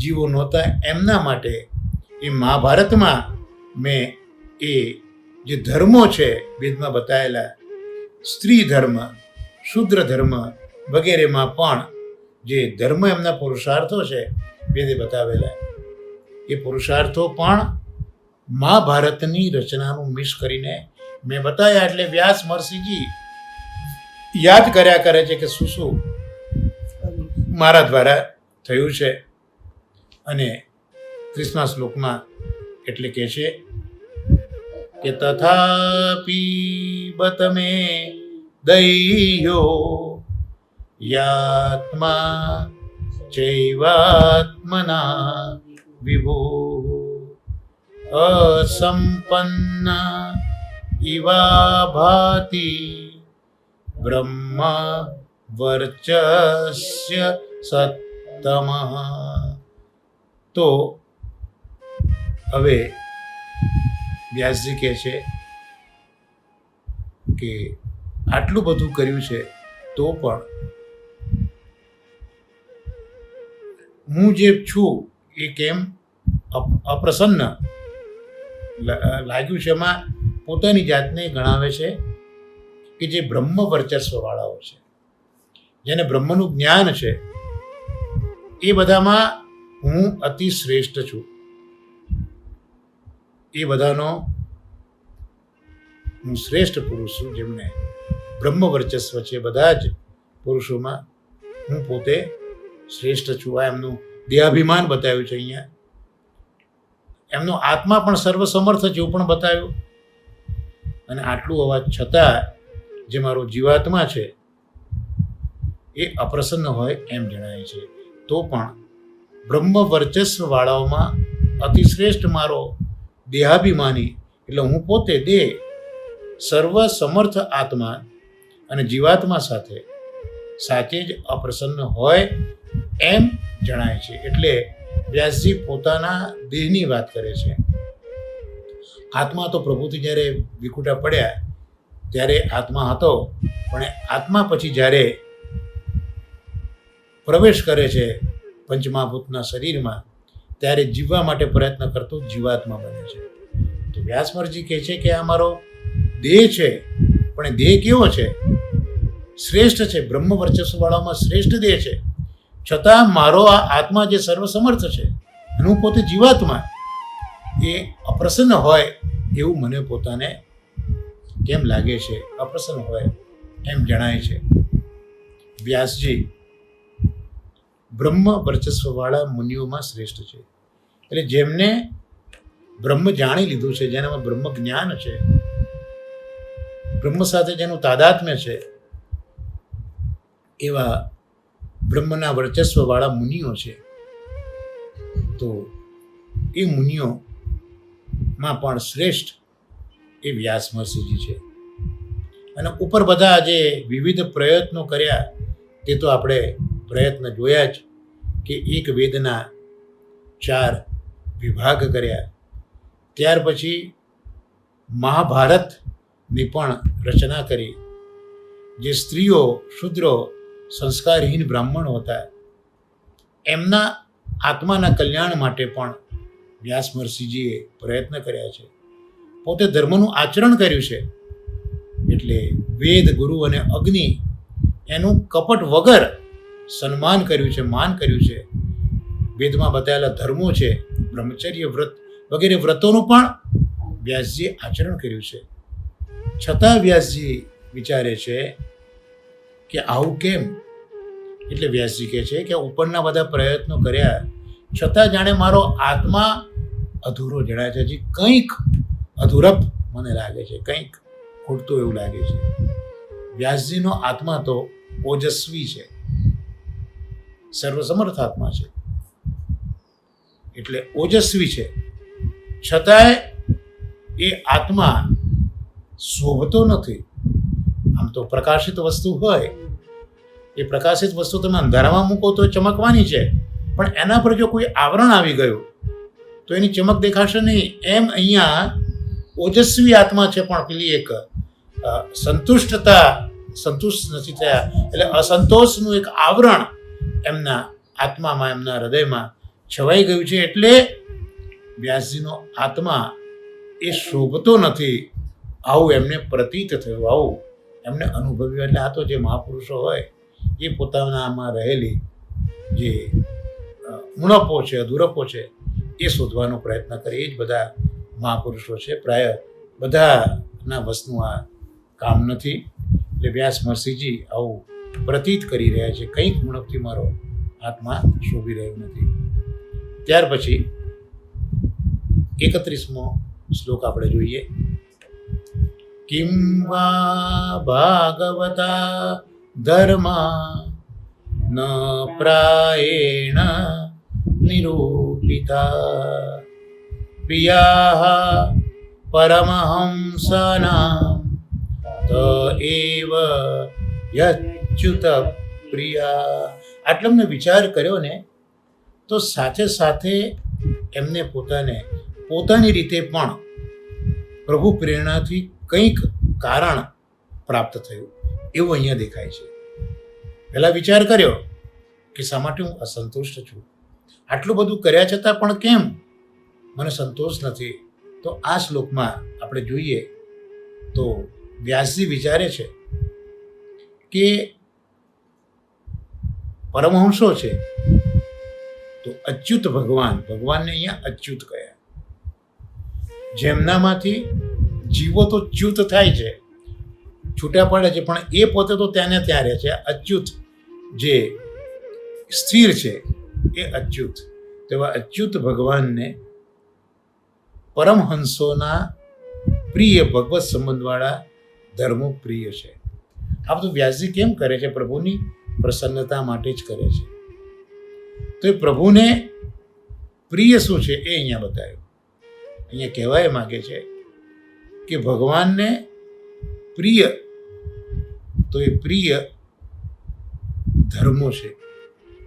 જીવો નહોતા એમના માટે એ મહાભારતમાં મેં એ જે ધર્મો છે વેદમાં બતાવેલા, સ્ત્રી ધર્મ, શૂદ્ર ધર્મ વગેરેમાં પણ જે ધર્મ એમના પુરુષાર્થો છે વેદે બતાવેલા, એ પુરુષાર્થો પણ મહાભારતની રચનાનું મિશ કરીને મેં બતાવ્યા. એટલે વ્યાસ મહર્ષિજી યાદ કર્યા કરે છે કે શું શું મારા દ્વારા થયું છે. અને 30મા શ્લોકમાં એટલે કહે છે કે તથાપી બત મે દૈયો યાત્મા ચૈવાત્મના વિભો અસંપન્ન ઇવા ભાતિ બ્રહ્મ વર્ચસ્ય સત્તમ. તો હવે વ્યાસજી કહે છે કે આટલું બધું કર્યું છે તો પણ હું જે છું એ કેમ અપ્રસન્ન લાગ્યું છે? એમાં પોતાની જાતને ગણાવે છે કે જે બ્રહ્મ વર્ચસ્વવાળાઓ છે, જેને બ્રહ્મનું જ્ઞાન છે, એ બધામાં હું અતિ શ્રેષ્ઠ છું. એ બધાનો હું શ્રેષ્ઠ પુરુષ છું, જેમને બ્રહ્મ વર્ચસ્વ છે. બધા જ પુરુષોમાં હું પોતે શ્રેષ્ઠ છું. આ એમનું દેહાભિમાન બતાવ્યું છે અહીંયા. એમનો આત્મા પણ સર્વસમર્થ છે એવું પણ બતાવ્યું. અને આટલું હોવા છતાં જે મારો જીવાત્મા છે એ અપ્રસન્ન હોય એમ જણાય છે. તો પણ બ્રહ્મ વર્ચસ્વ વાળાઓમાં અતિશ્રેષ્ઠ મારો દેહાભિમાની, એટલે હું પોતે દેહ, સર્વ સમર્થ આત્મા અને જીવાત્મા સાથે સાચે જ અપ્રસન્ન હોય એમ જણાય છે. એટલે વ્યાસજી પોતાના દેહની વાત કરે છે. આત્મા તો પ્રભુથી જ્યારે વિકુટા પડ્યા ત્યારે આત્મા હતો, પણ આત્મા પછી જ્યારે પ્રવેશ કરે છે પંચમહાભૂતના શરીરમાં, ત્યારે જીવવા માટે પ્રયત્ન કરતો જીવાત્મા બને છે. તો વ્યાસમહર્ષિ કહે છે કે આ મારો દેહ છે, પણ દેહ કેવો છે? શ્રેષ્ઠ છે, બ્રહ્મ વર્ચસ્વવાળામાં શ્રેષ્ઠ દેહ છે. છતાં મારો આ આત્મા જે સર્વસમર્થ છે, અને હું પોતે જીવાત્મા, એ અપ્રસન્ન હોય એવું મને પોતાને કેમ લાગે છે? અપ્રસન્ન હોય એમ જણાય છે. વ્યાસજી બ્રહ્મ વર્ચસ્વવાળા મુનિઓમાં શ્રેષ્ઠ છે. એટલે જેમને બ્રહ્મ જાણી લીધું છે, જેનામાં બ્રહ્મ જ્ઞાન છે, બ્રહ્મ સાથે જેનું તાદાત્મ્ય છે, એવા બ્રહ્મના વર્ચસ્વવાળા મુનિઓ છે. તો એ મુનિઓમાં પણ શ્રેષ્ઠ એ વ્યાસ મહર્ષિજી છે. અને ઉપર બધા જે વિવિધ પ્રયત્નો કર્યા તે તો આપણે પ્રયત્ન જોયા જ, કે એક વેદના 4 વિભાગ કર્યા. ત્યાર પછી મહાભારતની પણ રચના કરી. જે સ્ત્રીઓ, શુદ્રો, સંસ્કારહીન બ્રાહ્મણો હતા, એમના આત્માના કલ્યાણ માટે પણ વ્યાસ મહર્ષિજીએ પ્રયત્ન કર્યા છે. પોતે ધર્મનું આચરણ કર્યું છે. એટલે વેદ, ગુરુ અને અગ્નિ એનું કપટ વગર સન્માન કર્યું છે, માન કર્યું છે. વેદમાં બતાવેલા ધર્મો છે, બ્રહ્મચર્ય વ્રત વગેરે વ્રતોનું પણ વ્યાસજીએ આચરણ કર્યું છે. છતાં વ્યાસજી વિચારે છે કે આવું કેમ? એટલે વ્યાસજી કહે છે કે ઉપરના બધા પ્રયત્નો કર્યા છતાં જાણે મારો આત્મા અધૂરો જણાય છે. હજી કંઈક અધૂરપ મને લાગે છે, કંઈક ખૂટતું એવું લાગે છે. વ્યાસજીનો આત્મા તો ઓજસ્વી છે, સર્વસમર્થ આત્મા છે, એટલે ઓજસ્વી છે. છતાંય એ આત્મા શોભતો નથી. આમ તો પ્રકાશિત વસ્તુ હોય, એ પ્રકાશિત વસ્તુ તમે અંધારામાં મૂકો તો ચમકવાની છે, પણ એના પર જો કોઈ આવરણ આવી ગયું તો એની ચમક દેખાશે નહીં. એમ અહીંયા ઓજસ્વી આત્મા છે, પણ પેલી એક સંતુષ્ટ નથી થયા, એટલે અસંતોષનું એક આવરણ એમના આત્મામાં, એમના હૃદયમાં છવાઈ ગયું છે. એટલે વ્યાસજીનો આત્મા એ શોભતો નથી, આવું એમને પ્રતીત થયું, આવું એમને અનુભવ્યું. એટલે આ તો જે મહાપુરુષો હોય એ પોતાનામાં રહેલી જે ઉણપો છે, અધૂરપો છે, એ શોધવાનો પ્રયત્ન કરે. એ જ બધા મહાપુરુષો છે. પ્રાય બધાના વસનું આ કામ નથી. એટલે વ્યાસ મહર્ષિજી આવું પ્રતીત કરી રહ્યા છે, કંઈક ઉણપથી મારો આત્મા શોભી રહ્યો નથી. ત્યાર પછી 31મો શ્લોક આપણે જોઈએ. કિમ વા ભાગવતા ધર્મા ન પ્રાયેણ નિરૂપિતા પ્રિયા પરમહંસાનાં ત એવ યચ્યુત પ્રિયા. આટલો મેં વિચાર કર્યો ને, તો સાથે સાથે એમને પોતાની રીતે પણ પ્રભુ પ્રેરણાથી કંઈક કારણ પ્રાપ્ત થયું એવું અહીંયા દેખાય છે. પહેલાં વિચાર કર્યો કે શા માટે હું અસંતુષ્ટ છું, આટલું બધું કર્યા છતાં પણ કેમ મને સંતોષ નથી. તો આ શ્લોકમાં આપણે જોઈએ તો વ્યાસજી વિચારે છે કે પરમહંસો છે તો અચ્યુત ભગવાનને અહીંયા અચ્યુત કહ્યા. જેમનામાંથી જીવો તો ચ્યુત થાય છે, છૂટા પડે છે, પણ એ પોતે તો ત્યાં ને ત્યાં રહે છે. અચ્યુત જે સ્થિર છે એ અચ્યુત. તેવા અચ્યુત ભગવાનને પરમહંસોના પ્રિય ભગવત સંબંધવાળા ધર્મો પ્રિય છે. આ બધું વ્યાસજી કેમ કરે છે? પ્રભુની પ્રસન્નતા માટે જ કરે છે. તો એ પ્રભુને પ્રિય શું છે એ અહીંયા બતાવ્યું. અહીંયા કહેવાય માગે છે કે ભગવાનને પ્રિય તો એ પ્રિય ધર્મો છે.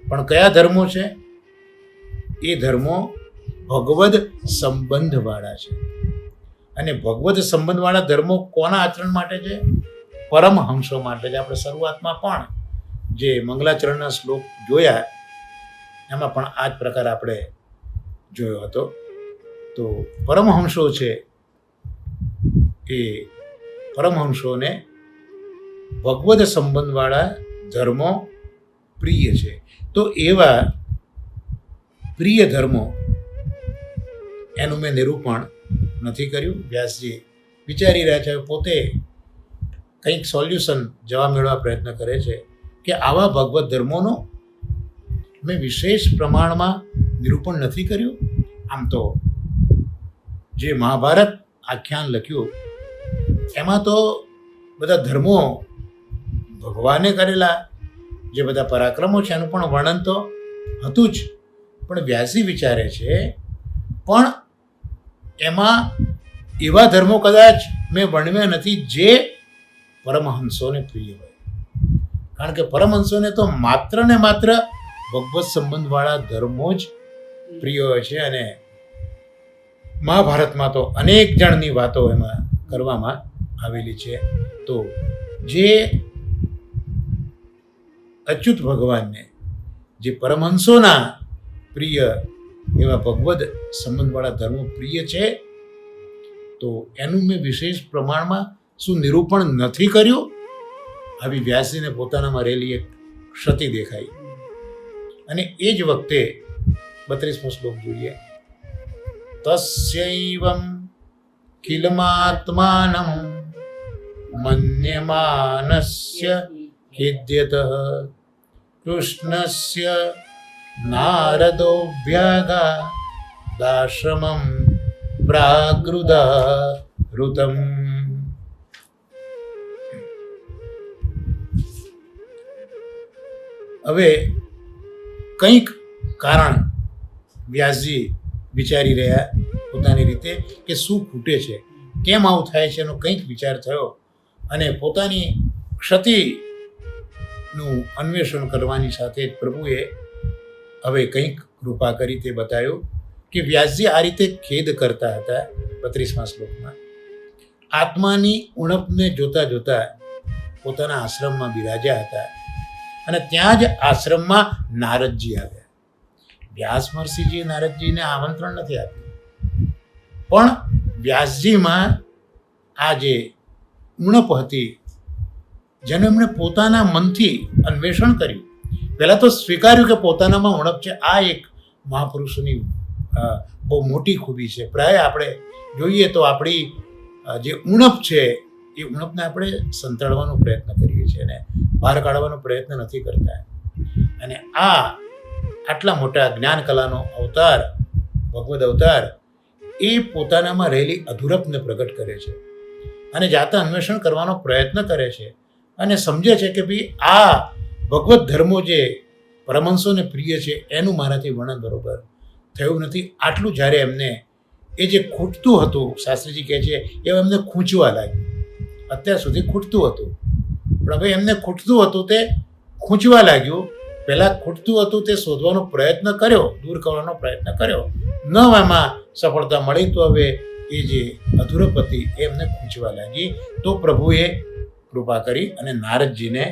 પણ કયા ધર્મો છે? એ ધર્મો ભગવદ સંબંધવાળા છે. અને ભગવદ સંબંધવાળા ધર્મો કોના આચરણ માટે છે? પરમહંસો માટે છે. આપણે શરૂઆતમાં પણ જે મંગલાચરણના શ્લોક જોયા એમાં પણ આ જ પ્રકાર આપણે જોયો હતો. તો પરમહંસો છે એ પરમહંસોને ભગવદ સંબંધવાળા ધર્મો પ્રિય છે. તો એવા પ્રિય ધર્મો એનું મેં નિરૂપણ નથી કર્યું. વ્યાસજી વિચારી રહ્યા છે, પોતે કંઈક સોલ્યુશન જવાબ મેળવવા પ્રયત્ન કરે છે કે આવા ભગવત ધર્મોનું મેં વિશેષ પ્રમાણમાં નિરૂપણ નથી કર્યું. આમ તો જે મહાભારત આખ્યાન લખ્યું એમાં તો બધા ધર્મો ભગવાને કરેલા જે બધા પરાક્રમો છે એનું પણ વર્ણન તો હતું જ, પણ વ્યાસજી વિચારે છે પણ એમાં એવા ધર્મો કદાચ મેં વર્ણવ્યા નથી જે પરમહંસોને પ્રિય હોય. કારણ કે પરમહંસોને તો માત્ર ને માત્ર ભગવત સંબંધવાળા ધર્મો જ પ્રિય હોય છે. અને મહાભારતમાં તો અનેક જણની વાતો એમાં કરવામાં આવેલી છે. તો જે અચ્યુત ભગવાનને જે પરમહંસોના પ્રિય એવા ભગવદ સંબંધવાળા ધર્મો પ્રિય છે, તો એનું મેં વિશેષ પ્રમાણમાં શું નિરૂપણ નથી કર્યું? આવી વ્યાસજીને પોતાનામાં રહેલી એક ક્ષતિ દેખાઈ. અને એ જ વખતે 32મો શ્લોક જોઈએ. તસ્યૈવં કિલમાત્માનં મન્યમાનસ્ય ખેદ્યતઃ કૃષ્ણસ્ય નારદોભ્યાગાદાશ્રમં પ્રાગૃદાહૃતમ. હવે કંઈક કારણ વ્યાસજી વિચારી રહ્યા પોતાની રીતે કે શું ખૂટે છે, કેમ આવું થાય છે, એનો કંઈક વિચાર થયો. અને પોતાની ક્ષતિનું અન્વેષણ કરવાની સાથે જ પ્રભુએ હવે કંઈક કૃપા કરી તે બતાવ્યું કે વ્યાસજી આ રીતે ખેદ કરતા હતા. 32મા શ્લોકમાં આત્માની ઉણપને જોતા જોતા પોતાના આશ્રમમાં બિરાજ્યા હતા. અને ત્યાં જ આશ્રમમાં નારદજી આવ્યા. વ્યાસ મહર્ષિજીએ નારદજીને આમંત્રણ નથી આપ્યું, પણ વ્યાસજીમાં આ જે ઉણપ હતી જેને એમણે પોતાના મનથી અન્વેષણ કર્યું, પહેલાં તો સ્વીકાર્યું કે પોતાનામાં ઉણપ છે. આ એક મહાપુરુષોની બહુ મોટી ખૂબી છે. પ્રાય આપણે જોઈએ તો આપણી જે ઉણપ છે એ ઉણપને આપણે સંતાડવાનો પ્રયત્ન કરીએ છીએ અને બહાર કાઢવાનો પ્રયત્ન નથી કરતા. અને આટલા મોટા જ્ઞાન કલાનો અવતાર, ભગવદ અવતાર, એ પોતાનામાં રહેલી અધૂરપને પ્રગટ કરે છે અને જાતે અન્વેષણ કરવાનો પ્રયત્ન કરે છે અને સમજે છે કે ભાઈ આ ભગવત ધર્મો જે પરમહંસોને પ્રિય છે એનું મારાથી વર્ણન બરોબર થયું નથી. આટલું જ્યારે એમને એ જે ખૂટતું હતું, શાસ્ત્રીજી કહે છે, એ એમને ખૂંચવા લાગ્યું. અત્યાર સુધી ખૂટતું હતું પણ હવે એમને ખૂટતું હતું તે ખૂંચવા લાગ્યું. પહેલાં ખૂટતું હતું તે શોધવાનો પ્રયત્ન કર્યો, દૂર કરવાનો પ્રયત્ન કર્યો, ન એમાં સફળતા મળી તો હવે એ જે અધૂરપ હતી એ એમને ખૂંચવા લાગી. તો પ્રભુએ કૃપા કરી અને નારદજીને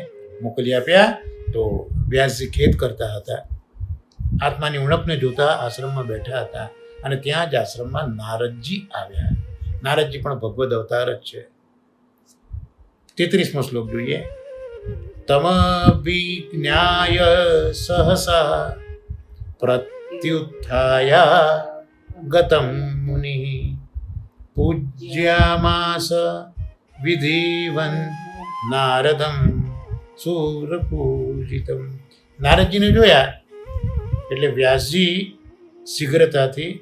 મોકલી આપ્યા. તો વ્યાસજી ખેદ કરતા હતા, આત્માની ઉણપને જોતા આશ્રમમાં બેઠા હતા અને ત્યાં જ આશ્રમમાં નારદજી આવ્યા. નારદજી પણ ભગવદ અવતાર જ છે. 33મો શ્લોક જોઈએ. તમવિજ્ઞાય સહસા પ્રત્યુત્થાયા ગતમ મુનિ પૂજ્યામાસ વિધિવન નારદમ સુરપૂજિતમ. નારદજીને જોયા એટલે વ્યાસજી શીઘ્રતાથી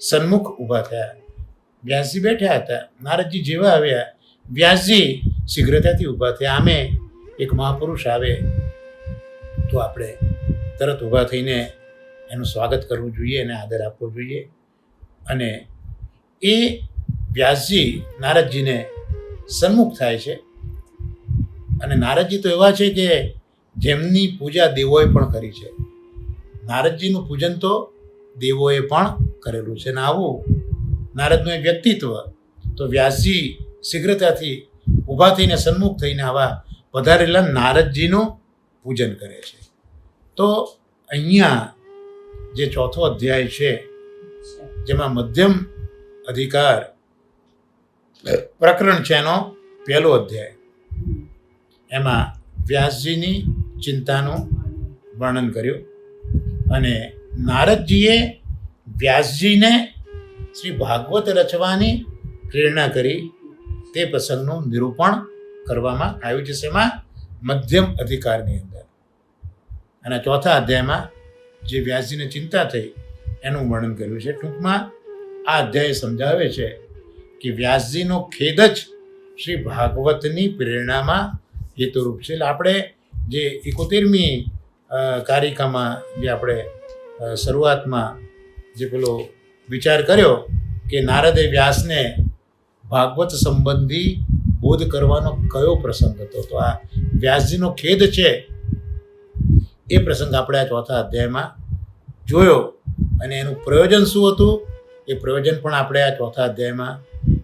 સન્મુખ ઊભા થયા. વ્યાસજી બેઠા હતા, નારદજી જેવા આવ્યા, વ્યાસજી શીઘ્રતાથી ઊભા થયા. આમે એક મહાપુરુષ આવે તો આપણે તરત ઊભા થઈને એનું સ્વાગત કરવું જોઈએ અને આદર આપવો જોઈએ. અને એ વ્યાસજી નારદજીને સન્મુખ થાય છે. અને નારદજી તો એવા છે કે જેમની પૂજા દેવોએ પણ કરી છે. નારદજીનું પૂજન તો દેવોએ પણ કરેલું છે. અને આવું નારદનું એક વ્યક્તિત્વ. તો વ્યાસજી શીઘ્રતાથી ઊભા થઈને સન્મુખ થઈને આવા પધારેલા નારદજીનું પૂજન કરે છે. તો અહીંયા જે ચોથો અધ્યાય છે જેમાં મધ્યમ અધિકાર પ્રકરણ છે એનો પહેલો અધ્યાય, એમાં વ્યાસજીની ચિંતાનું વર્ણન કર્યું. અને નારદજીએ વ્યાસજીને શ્રી ભાગવત રચવાની પ્રેરણા કરી તે પ્રસંગનું નિરૂપણ કરવામાં આવ્યું છે. એમાં મધ્યમ અધિકારની અંદર અને ચોથા અધ્યાયમાં જે વ્યાસજીને ચિંતા થઈ એનું વર્ણન કર્યું છે. ટૂંકમાં આ અધ્યાય સમજાવે છે કે વ્યાસજીનો ખેદ જ શ્રી ભાગવતની પ્રેરણામાં હેતુરૂપ છે. એટલે આપણે જે 71મી કારિકામાં જે આપણે શરૂઆતમાં જે પેલો વિચાર કર્યો કે નારદે વ્યાસને ભાગવત સંબંધી બોધ કરવાનો કયો પ્રસંગ હતો, તો આ વ્યાસજીનો ખેદ છે એ પ્રસંગ આપણે આ ચોથા અધ્યાયમાં જોયો, અને એનું પ્રયોજન શું હતું એ પ્રયોજન પણ આપણે આ ચોથા અધ્યાયમાં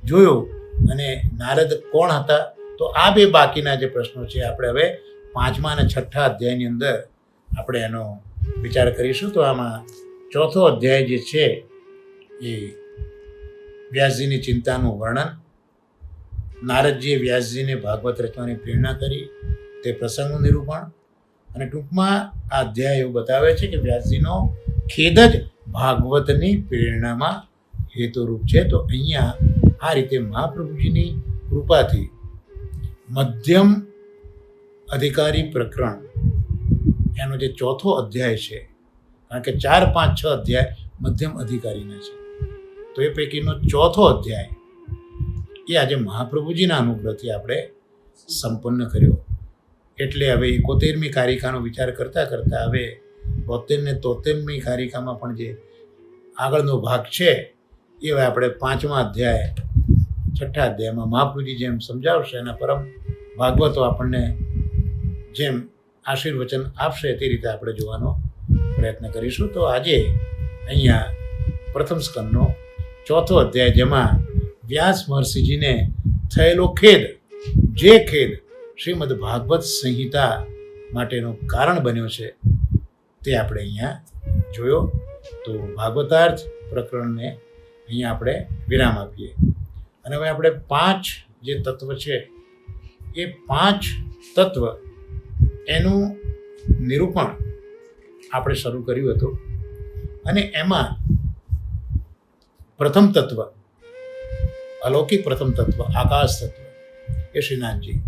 જોયું. અને નારદ કોણ હતા, તો આ બે બાકીના જે પ્રશ્નો છે આપણે હવે પાંચમા અને છઠ્ઠા અધ્યાયની અંદર આપણે એનો વિચાર કરીશું. તો આમાં ચોથો અધ્યાય જે છે એ વ્યાસજીની ચિંતાનું વર્ણન, નારદજીએ વ્યાસજીને ભાગવત રચવાની પ્રેરણા કરી તે પ્રસંગનું નિરૂપણ, અને ટૂંકમાં આ અધ્યાય એવું બતાવે છે કે વ્યાસજીનો ખેદ જ ભાગવતની પ્રેરણામાં હેતુરૂપ છે. તો અહીંયા આ રીતે મહાપ્રભુજીની કૃપાથી મધ્યમ અધિકારી પ્રકરણ એનો જે ચોથો અધ્યાય છે, કારણ કે 4, 5, 6 અધ્યાય મધ્યમ અધિકારીના છે, તો એ પૈકીનો ચોથો અધ્યાય એ આજે મહાપ્રભુજીના અનુગ્રહથી આપણે સંપન્ન કર્યો. એટલે હવે 71મી કારિકાનો વિચાર કરતાં કરતાં હવે 72 ને 73મી કારિકામાં પણ જે આગળનો ભાગ છે એ હવે આપણે પાંચમા અધ્યાય છઠ્ઠા અધ્યાયમાં મહાપ્રભુજી જેમ સમજાવશે એના પરમ ભાગવતો આપણને જેમ આશીર્વચન આપશે તે રીતે આપણે જોવાનો પ્રયત્ન કરીશું. તો આજે અહીંયા પ્રથમ સ્કંદનો ચોથો અધ્યાય, જેમાં વ્યાસ મહર્ષિજીને થયેલો ખેદ, જે ખેદ શ્રીમદ ભાગવત સંહિતા માટેનું કારણ બન્યો છે તે આપણે અહીંયા જોયો. તો ભાગવતાર્થ પ્રકરણને અહીંયા આપણે વિરામ આપીએ, અને હવે આપણે 5 જે તત્વ છે એ 5 તત્વ એનું નિરૂપણ આપણે શરૂ કર્યું હતું. અને એમાં પ્રથમ તત્વ, અલૌકિક પ્રથમ તત્વ આકાશ તત્વ એ શ્રીનાથજી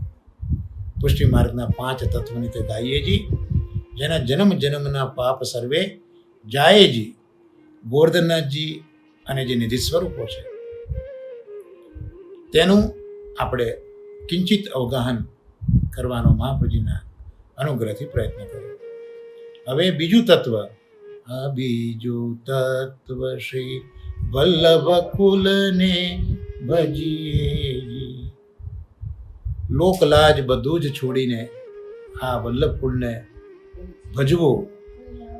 પુષ્ટિ માર્ગના 5 તત્વની તે ગાઈએજી, જેના જન્મ જન્મના પાપ સર્વે જાયેજી, ગોર્ધનનાથજી અને જે નિધિ સ્વરૂપો છે તેનું આપણે કિંચિત અવગાહન કરવાનો મહાપ્રભુજીના અનુગ્રહથી પ્રયત્ન કર્યો. હવે બીજું તત્વ, બીજું તત્વ શ્રી વલ્લભ કુલને ભજીએ, લોકલાજ બધું જ છોડીને આ વલ્લભ કુલને ભજવું,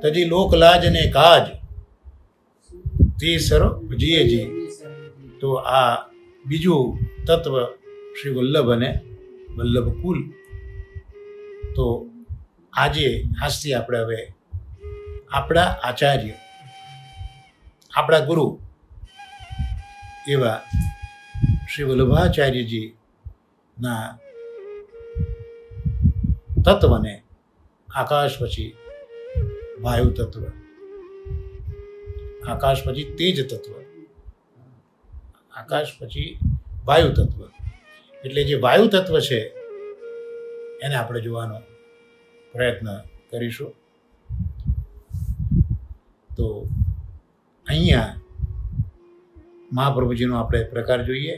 તજી લોકલાજ ને કાજ તે સરો ભજીએજી. તો આ બીજું તત્વ શ્રી વલ્લભ અને વલ્લભ કુલ. તો આજે આજથી આપણે હવે આપણા આચાર્ય, આપણા ગુરુ એવા શ્રી વલ્લભાચાર્યજીના તત્વને આકાશ પછી વાયુ તત્વ, આકાશ પછી તેજ તત્વ, આકાશ પછી વાયુ તત્વ, એટલે જે વાયુ તત્વ છે એને આપણે જોવાનો પ્રયત્ન કરીશું. તો અહીંયા મહાપ્રભુજીનો આપણે પ્રકાર જોઈએ.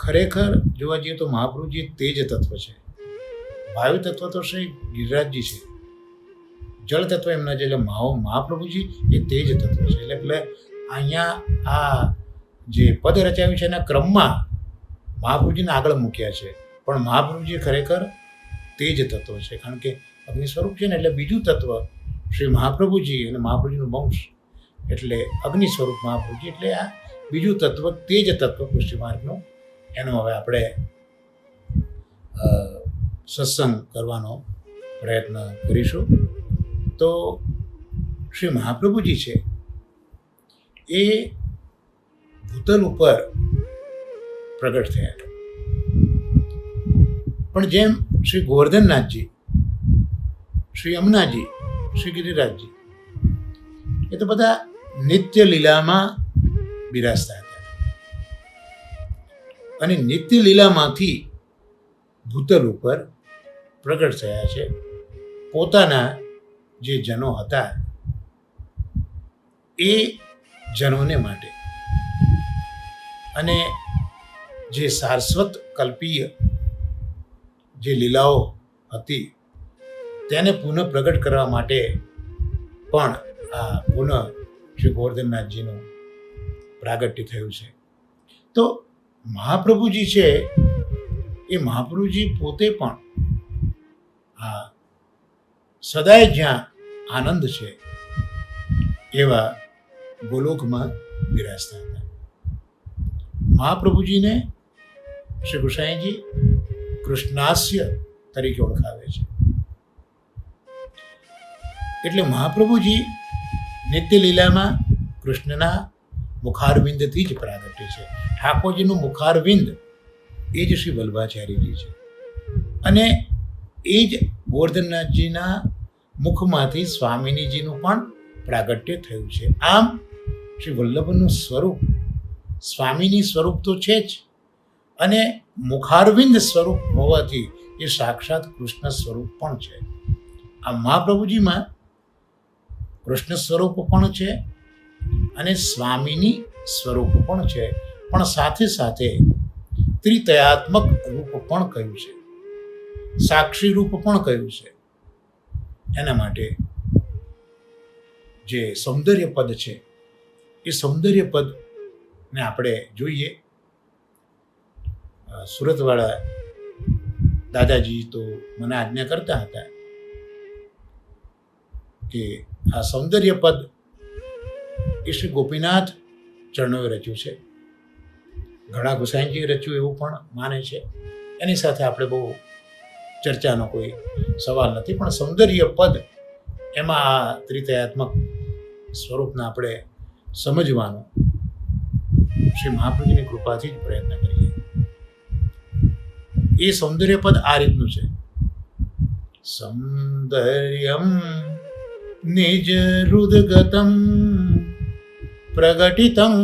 ખરેખર જોવા જઈએ તો મહાપ્રભુજી તેજ તત્વ છે, વાયુ તત્વ તો શ્રી ગિરિરાજજી છે, જળ તત્વ એમના છે, એટલે મહાપ્રભુજી એ તેજ તત્વ છે. એટલે અહીંયા આ જે પદ રચાયું છે એના ક્રમમાં મહાપ્રભુજીને આગળ મૂક્યા છે, પણ મહાપ્રભુજી ખરેખર તેજ તત્વ છે, કારણ કે અગ્નિ સ્વરૂપ છે ને. એટલે બીજું તત્વ શ્રી મહાપ્રભુજી અને મહાપ્રભુજીનું વંશ એટલે અગ્નિ સ્વરૂપ મહાપ્રભુજી, એટલે આ બીજું તત્વ તેજ તત્વ પુષ્ટિ માર્ગનું, એનો હવે આપણે સત્સંગ કરવાનો પ્રયત્ન કરીશું. તો શ્રી મહાપ્રભુજી છે એ ભૂતલ ઉપર પ્રગટ થયા, પણ જેમ શ્રી ગોવર્ધનનાથજી, શ્રી યમુનાજી, શ્રી ગિરિરાજજી એ તો બધા નિત્ય લીલામાં બિરાજતા હતા, અને નિત્ય લીલામાંથી ભૂતલ ઉપર પ્રગટ થયા છે પોતાના જે જનો હતા એ જનોને માટે, અને જે શાશ્વત કલ્પીય જે લીલાઓ હતી તેને પુનઃ પ્રગટ કરવા માટે પણ આ પુનઃ શ્રી ગોવર્ધનનાથજીનું પ્રાગટ્ય થયું છે. તો મહાપ્રભુજી છે એ મહાપ્રભુજી પોતે પણ આ સદાય જ્યાં આનંદ છે એવા ગોલોકમાં બિરાજતા હતા. મહાપ્રભુજીને શ્રી ગુસાઈજી કૃષ્ણાસ્ય તરીકે ઓળખાવે છે. એટલે મહાપ્રભુજી નિત્ય લીલામાં કૃષ્ણના મુખારવિંદથી જ પ્રાગટ્ય છે. ઠાકોરજીનું મુખારવિંદ એ જ શ્રી વલ્લભાચાર્યજી છે અને એ જ ગોવર્ધનનાથજીના મુખમાંથી સ્વામિનીજીનું પણ પ્રાગટ્ય થયું છે. આમ શ્રી વલ્લભનું સ્વરૂપ સ્વામીની સ્વરૂપ તો છે જ અને મુખારવિંદ સ્વરૂપ હોવાથી એ સાક્ષાત કૃષ્ણ સ્વરૂપ પણ છે. આ મહાપ્રભુજીમાં કૃષ્ણ સ્વરૂપ પણ છે અને સ્વામીની સ્વરૂપ પણ છે, પણ સાથે સાથે ત્રિતયાત્મક રૂપ પણ કહ્યું છે, સાક્ષી રૂપ પણ કહ્યું છે. એના માટે જે સૌંદર્ય પદ છે એ સૌંદર્ય પદને આપણે જોઈએ. સુરતવાળા દાદાજી તો મને આજ્ઞા કરતા હતા કે આ સૌંદર્ય પદ એ શ્રી ગોપીનાથ ચરણોએ રચ્યું છે. ઘણા ગુસાઈજીએ રચ્યું એવું પણ માને છે. એની સાથે આપણે બહુ ચર્ચાનો કોઈ સવાલ નથી, પણ સૌંદર્ય પદ એમાં આ ત્રિતયાત્મક સ્વરૂપને આપણે સમજવાનું શ્રી મહાપ્રભુજીની કૃપાથી જ પ્રયત્ન કરીએ. એ સૌંદર્ય પદ આ રીતનું છે. સૌંદર્યમ નિજ હૃદગતમ પ્રગટિતમ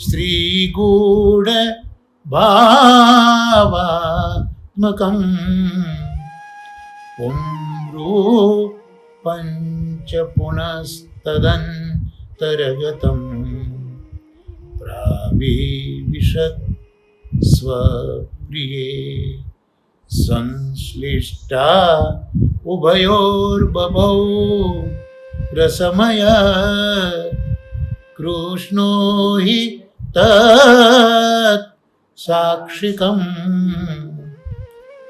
સ્ત્રીગૂઢ ભાવાત્મકમ પુંરૂ પંચ પુનસ્તદંતરગતમ પ્રાવિવિશત સ્વપ્રિયે સંશ્લિષ્ટા ઉભયોર્બભૌ રસમય કૃષ્ણો હિ તત સાક્ષિકમ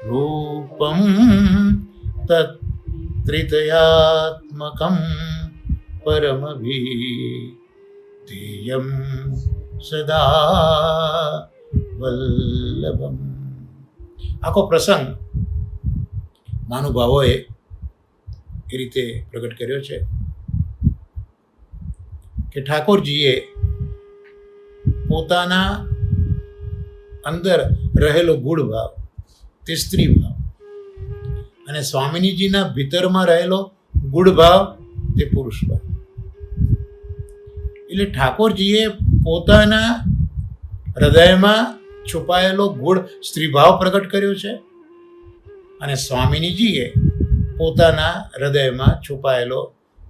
રૂપમ તત ત્રિતયાત્મકમ પરમભીધેયમ સદા વલ્લભમ. આખો પ્રસંગ મહાનુભાવોએ એ રીતે પ્રગટ કર્યો છે કે ઠાકોરજીએ પોતાના અંદર રહેલો ગુણ ભાવ તે સ્ત્રી ભાવ અને સ્વામિનીજીના ભીતરમાં રહેલો ગુણ ભાવ તે પુરુષ ભાવ. એટલે ઠાકોરજીએ પોતાના હૃદયમાં છુપાયેલો ગુણ સ્ત્રીભાવ પ્રગટ કર્યો છે અને સ્વામિનીજીએ પોતાના હૃદયમાં છુપાયેલો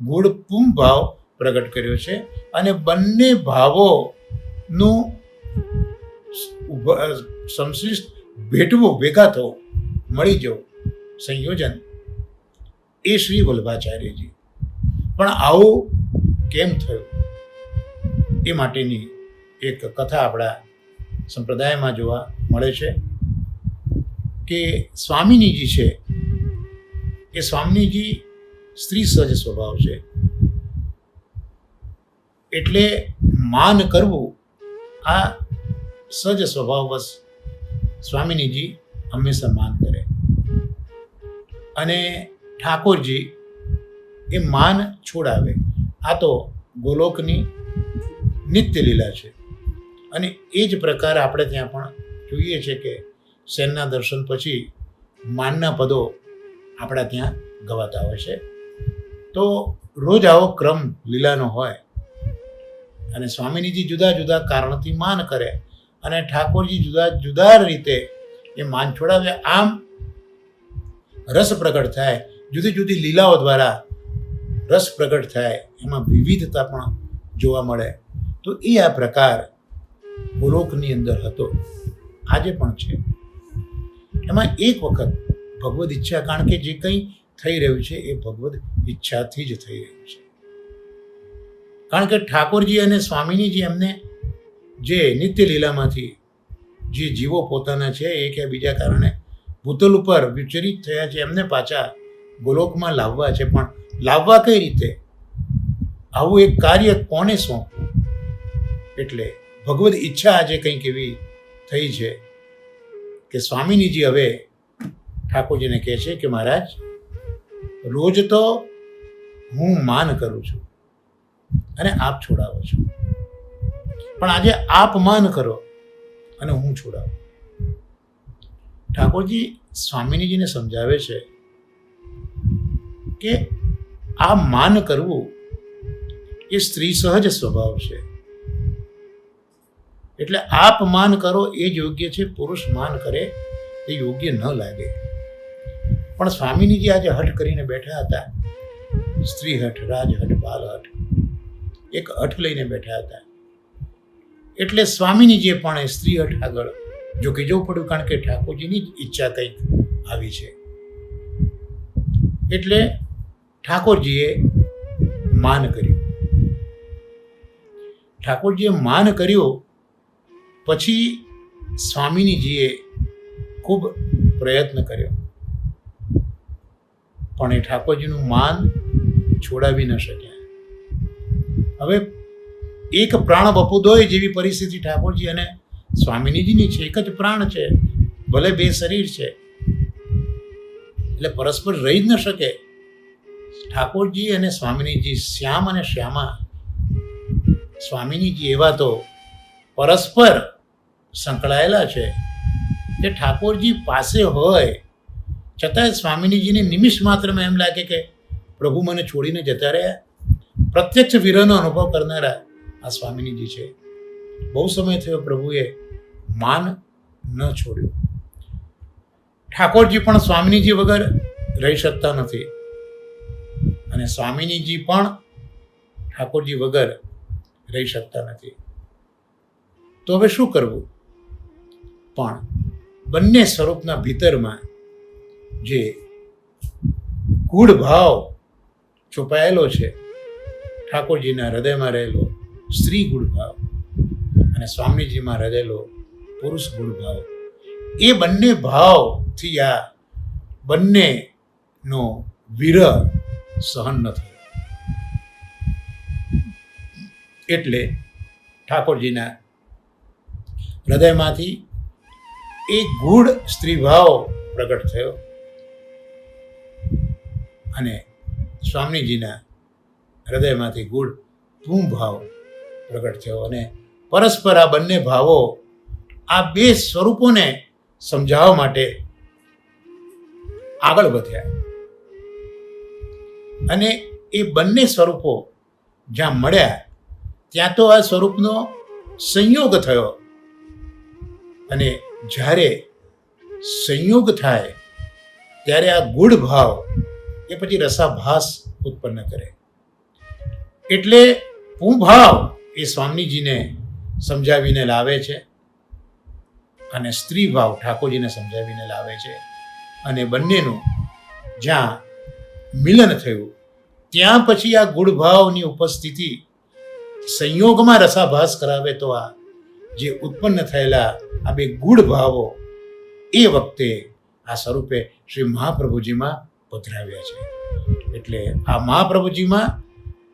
ગુણ પુંભાવ પ્રગટ કર્યો છે અને બંને ભાવોનું સંશ્લિષ્ટ ભેટવું, ભેગા થવું, મળી જવું, સંયોજન એ શ્રી વલ્લભાચાર્યજી. પણ આવું કેમ થયું એ માટેની એક કથા આપણા સંપ્રદાયમાં જોવા મળે છે કે સ્વામિનીજી છે એ સ્વામિનીજી સ્ત્રી સહજ સ્વભાવ છે. એટલે માન કરવું આ સહજ સ્વભાવ બસ સ્વામિનીજી હંમેશા માન કરે અને ઠાકોરજી એ માન છોડાવે. આ તો ગોલોકની નિત્ય લીલા છે અને એ જ પ્રકારે આપણે ત્યાં પણ જોઈએ છે કે સેનના દર્શન પછી માનના પદો આપણા ત્યાં ગવાતા હોય છે. તો રોજ આવો ક્રમ લીલાનો હોય અને સ્વામિનીજી જુદા જુદા કારણથી માન કરે અને ઠાકોરજી જુદા જુદા રીતે એ માન છોડાવે. આમ રસ પ્રગટ થાય, જુદી જુદી લીલાઓ દ્વારા રસ પ્રગટ થાય, એમાં વિવિધતા પણ જોવા મળે. તો એ આ પ્રકાર ગોલોકની અંદર હતો, આજે પણ છે. એમાં એક વખત ભગવદ ઈચ્છા, કારણ કે જે કંઈ થઈ રહ્યું છે એ ભગવદ ઈચ્છાથી જ થઈ રહ્યું છે. કારણ કે ઠાકોરજી અને સ્વામીજીજી એમને જે નિત્ય લીલામાંથી જે જીવો પોતાના છે એક યા બીજા કારણે ભૂતલ ઉપર વિચરિત થયા છે, એમને પાછા ગોલોકમાં લાવવા છે. પણ લાવવા કઈ રીતે? આવું એક કાર્ય કોને સોંપવું? એટલે ભગવદ ઈચ્છા આજે કંઈક એવી થઈ છે કે સ્વામીજીજી હવે ઠાકોરજીને કહે છે કે મહારાજ, રોજ તો હું માન કરું છું અને આપ છોડાવો છો, પણ આજે આપ માન કરો અને હું છોડાવું. ઠાકોરજી સ્વામીજીને સમજાવે છે કે આ માન કરવું એ સ્ત્રી સહજ સ્વભાવ છે. એટલે આપ માન કરો એ જ યોગ્ય છે, પુરુષ માન કરે એ યોગ્ય ન લાગે. પણ સ્વામીજીજી આજે હઠ કરીને બેઠા હતા, સ્ત્રી હઠ, રાજ હઠ, બાલ હઠ, એક હઠ લઈને બેઠા હતા. એટલે સ્વામીજીએ પણ એ સ્ત્રી હઠ આગળ ઝૂકી જવું પડ્યું, કારણ કે ઠાકોરજીની જ ઈચ્છા કંઈક આવી છે. એટલે ઠાકોરજીએ માન કર્યું. ઠાકોરજીએ માન કર્યું પછી સ્વામીજીએ ખૂબ પ્રયત્ન કર્યો, પણ એ ઠાકોરજીનું માન છોડાવી ન શક્યા. હવે એક પ્રાણ બપુદોય જેવી પરિસ્થિતિ ઠાકોરજી અને સ્વામીજીની છે. એક જ પ્રાણ છે, ભલે બે શરીર છે, એટલે પરસ્પર રહી જ ન શકે. ઠાકોરજી અને સ્વામીજી, શ્યામ અને શ્યામા, સ્વામીજી એવા તો પરસ્પર સંકળાયેલા છે કે ઠાકોરજી પાસે હોય છતાંય સ્વામીજીને નિમિષ માત્રમાં એમ લાગે કે પ્રભુ મને છોડીને જતા રહ્યા. પ્રત્યક્ષ વિરહનો અનુભવ કરનારા આ સ્વામીજી છે. બહુ સમય થયો પ્રભુએ માન ન છોડ્યું. ઠાકોરજી પણ સ્વામીજી વગર રહી શકતા નથી અને સ્વામીજી પણ ઠાકોરજી વગર રહી શકતા નથી. તો હવે શું કરવું? પણ બંને સ્વરૂપના ભીતરમાં જે ગૂઢ ભાવ છુપાયેલો છે, ઠાકોરજીના હૃદયમાં રહેલો સ્ત્રી ગૂઢ ભાવ અને સ્વામીજીમાં રહેલો પુરુષ ગૂઢ ભાવ, એ બંને ભાવથી આ બંનેનો વિરહ સહન ન થયો. એટલે ઠાકોરજીના હૃદયમાંથી એક ગૂઢ સ્ત્રીભાવ પ્રગટ થયો અને સ્વામીજીના હૃદયમાંથી ગૂઢ ભાવ પ્રગટ થયો. અને પરસ્પર આ બંને ભાવો, આ બે સ્વરૂપોને સમજાવવા માટે આગળ વધ્યા અને એ બંને સ્વરૂપો જ્યાં મળ્યા ત્યાં તો આ સ્વરૂપનો સંયોગ થયો. અને જ્યારે સંયોગ થાય ત્યારે આ ગૂઢ ભાવ એ પછી રસાભાસ ઉત્પન્ન કરે. એટલે ભાવ એ સ્વામીજીને સમજાવીને લાવે છે અને સ્ત્રી ભાવ ઠાકોરજીને સમજાવીને લાવે છે. અને બંનેનું જ્યાં મિલન થયું ત્યાં પછી આ ગૂઢ ભાવની ઉપસ્થિતિ સંયોગમાં રસાભાસ કરાવે. તો આ જે ઉત્પન્ન થયેલા આ બે ગૂઢ ભાવો એ વખતે આ સ્વરૂપે શ્રી મહાપ્રભુજીમાં પધરાવ્યા છે. એટલે આ મહાપ્રભુજીમાં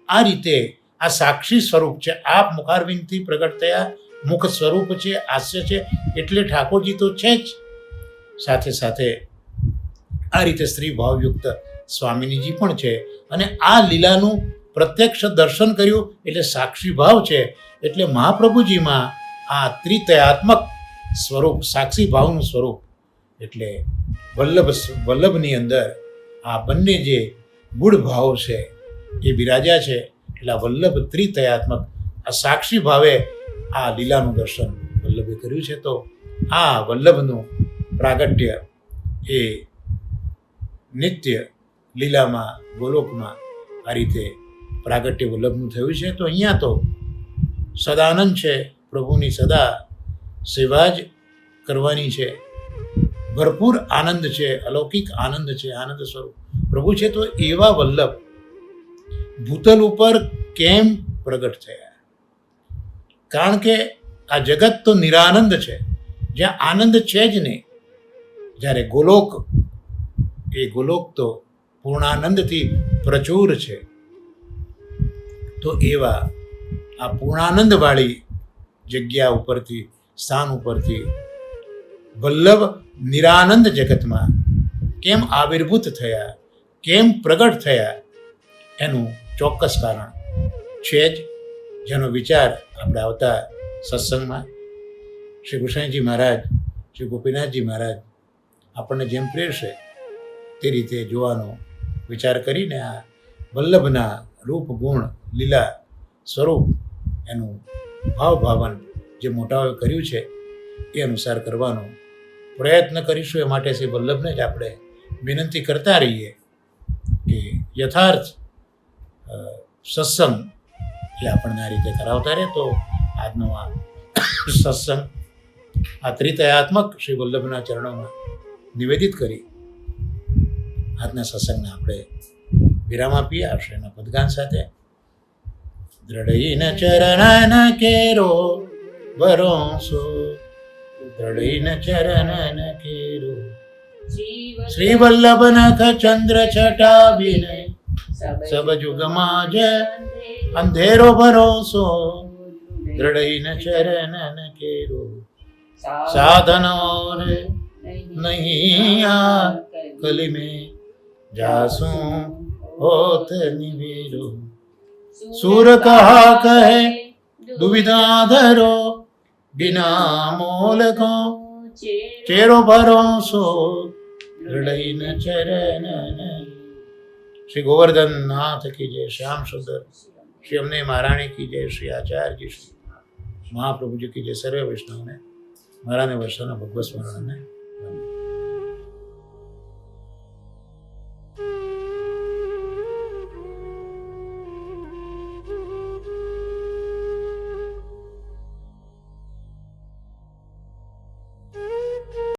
આ રીતે આ સાક્ષી સ્વરૂપ છે. આપ મુખારવિંદથી પ્રગટ થયા મુખ સ્વરૂપ છે, હાસ્ય છે, એટલે ઠાકોરજી તો છે જ. સાથે સાથે આ રીતે સ્ત્રી ભાવયુક્ત સ્વામીજી પણ છે. અને આ લીલાનું પ્રત્યક્ષ દર્શન કર્યું એટલે સાક્ષી ભાવ છે. એટલે મહાપ્રભુજીમાં આ ત્રિતયાત્મક સ્વરૂપ, સાક્ષી ભાવનું સ્વરૂપ, એટલે વલ્લભની અંદર આ બંને જે ગૂઢ ભાવ છે એ બિરાજ્યા છે. એટલે આ વલ્લભ ત્રિતયાત્મક આ સાક્ષી ભાવે આ લીલાનું દર્શન વલ્લભે કર્યું છે. તો આ વલ્લભનું પ્રાગટ્ય એ નિત્ય લીલામાં ગોલોકમાં આ રીતે પ્રાગટ્ય વલ્લભનું થયું છે. તો અહીંયા તો સદાનંદ છે, પ્રભુની સદા સેવા જ કરવાની છે. ભરપૂર આનંદ છે, અલૌકિક આનંદ છે, આનંદ સ્વરૂપ પ્રભુ છે. તો એવા વલ્લભ ભૂતલ ઉપર કેમ પ્રગટ થયા? કારણ કે આ જગત તો નિરાનંદ છે, જ્યાં આનંદ છે જ નહીં. જ્યારે ગોલોક, એ ગોલોક તો પૂર્ણાનંદથી પ્રચુર છે. તો એવા આ પૂર્ણાનંદવાળી જગ્યા ઉપરથી, સ્થાન ઉપરથી વલ્લભ નિરાનંદ જગતમાં કેમ આવિર્ભૂત થયા, કેમ પ્રગટ થયા, એનું ચોક્કસ કારણ છે જ, જેનો વિચાર આપણે આવતા સત્સંગમાં શ્રી કૃષ્ણજી મહારાજ, શ્રી ગોપીનાથજી મહારાજ આપણને જેમ પ્રેરશે તે રીતે જોવાનો વિચાર કરીને આ વલ્લભના રૂપ, ગુણ, લીલા, સ્વરૂપ, એનું ભાવન જે મોટાઓએ કર્યું છે એ અનુસાર કરવાનો પ્રયત્ન કરીશું. એ માટે શ્રી વલ્લભને જ આપણે વિનંતી કરતા રહીએ કે યથાર્થ સત્સંગ એ આપણને આ રીતે કરાવતા રહે. તો આજનો આ સત્સંગ આ ત્રિતયાત્મક શ્રી વલ્લભના ચરણોમાં નિવેદિત કરી આજના સત્સંગને આપણે વિરામ આપીએ. આવશે એના પદગાન સાથે. દ્રઢઈન ચરણન કેરો ભરોસો, દ્રઢઈન ચરણન કેરો શ્રી વલ્લભનાથ ચંદ્ર છટા વિનય, સબ જુગમાં જ અંધેરો ભરોસો, દ્રઢઈન ચરણન કેરો સાધન ઓર નહીં આ કલી में जासूं होत निवेरो, सूर कहा कहे दुविधा धरो, बिना मोल को चेरो भरोसो, हृदय न चरण. श्री गोवर्धन नाथ की जय, श्याम सुंदर श्री अमने महाराणी की जय, श्री आचार्य जी, श्री महाप्रभु जी की जय. सर्वे वैष्णव ने महाराणे वर्षों भगवत स्मरण ने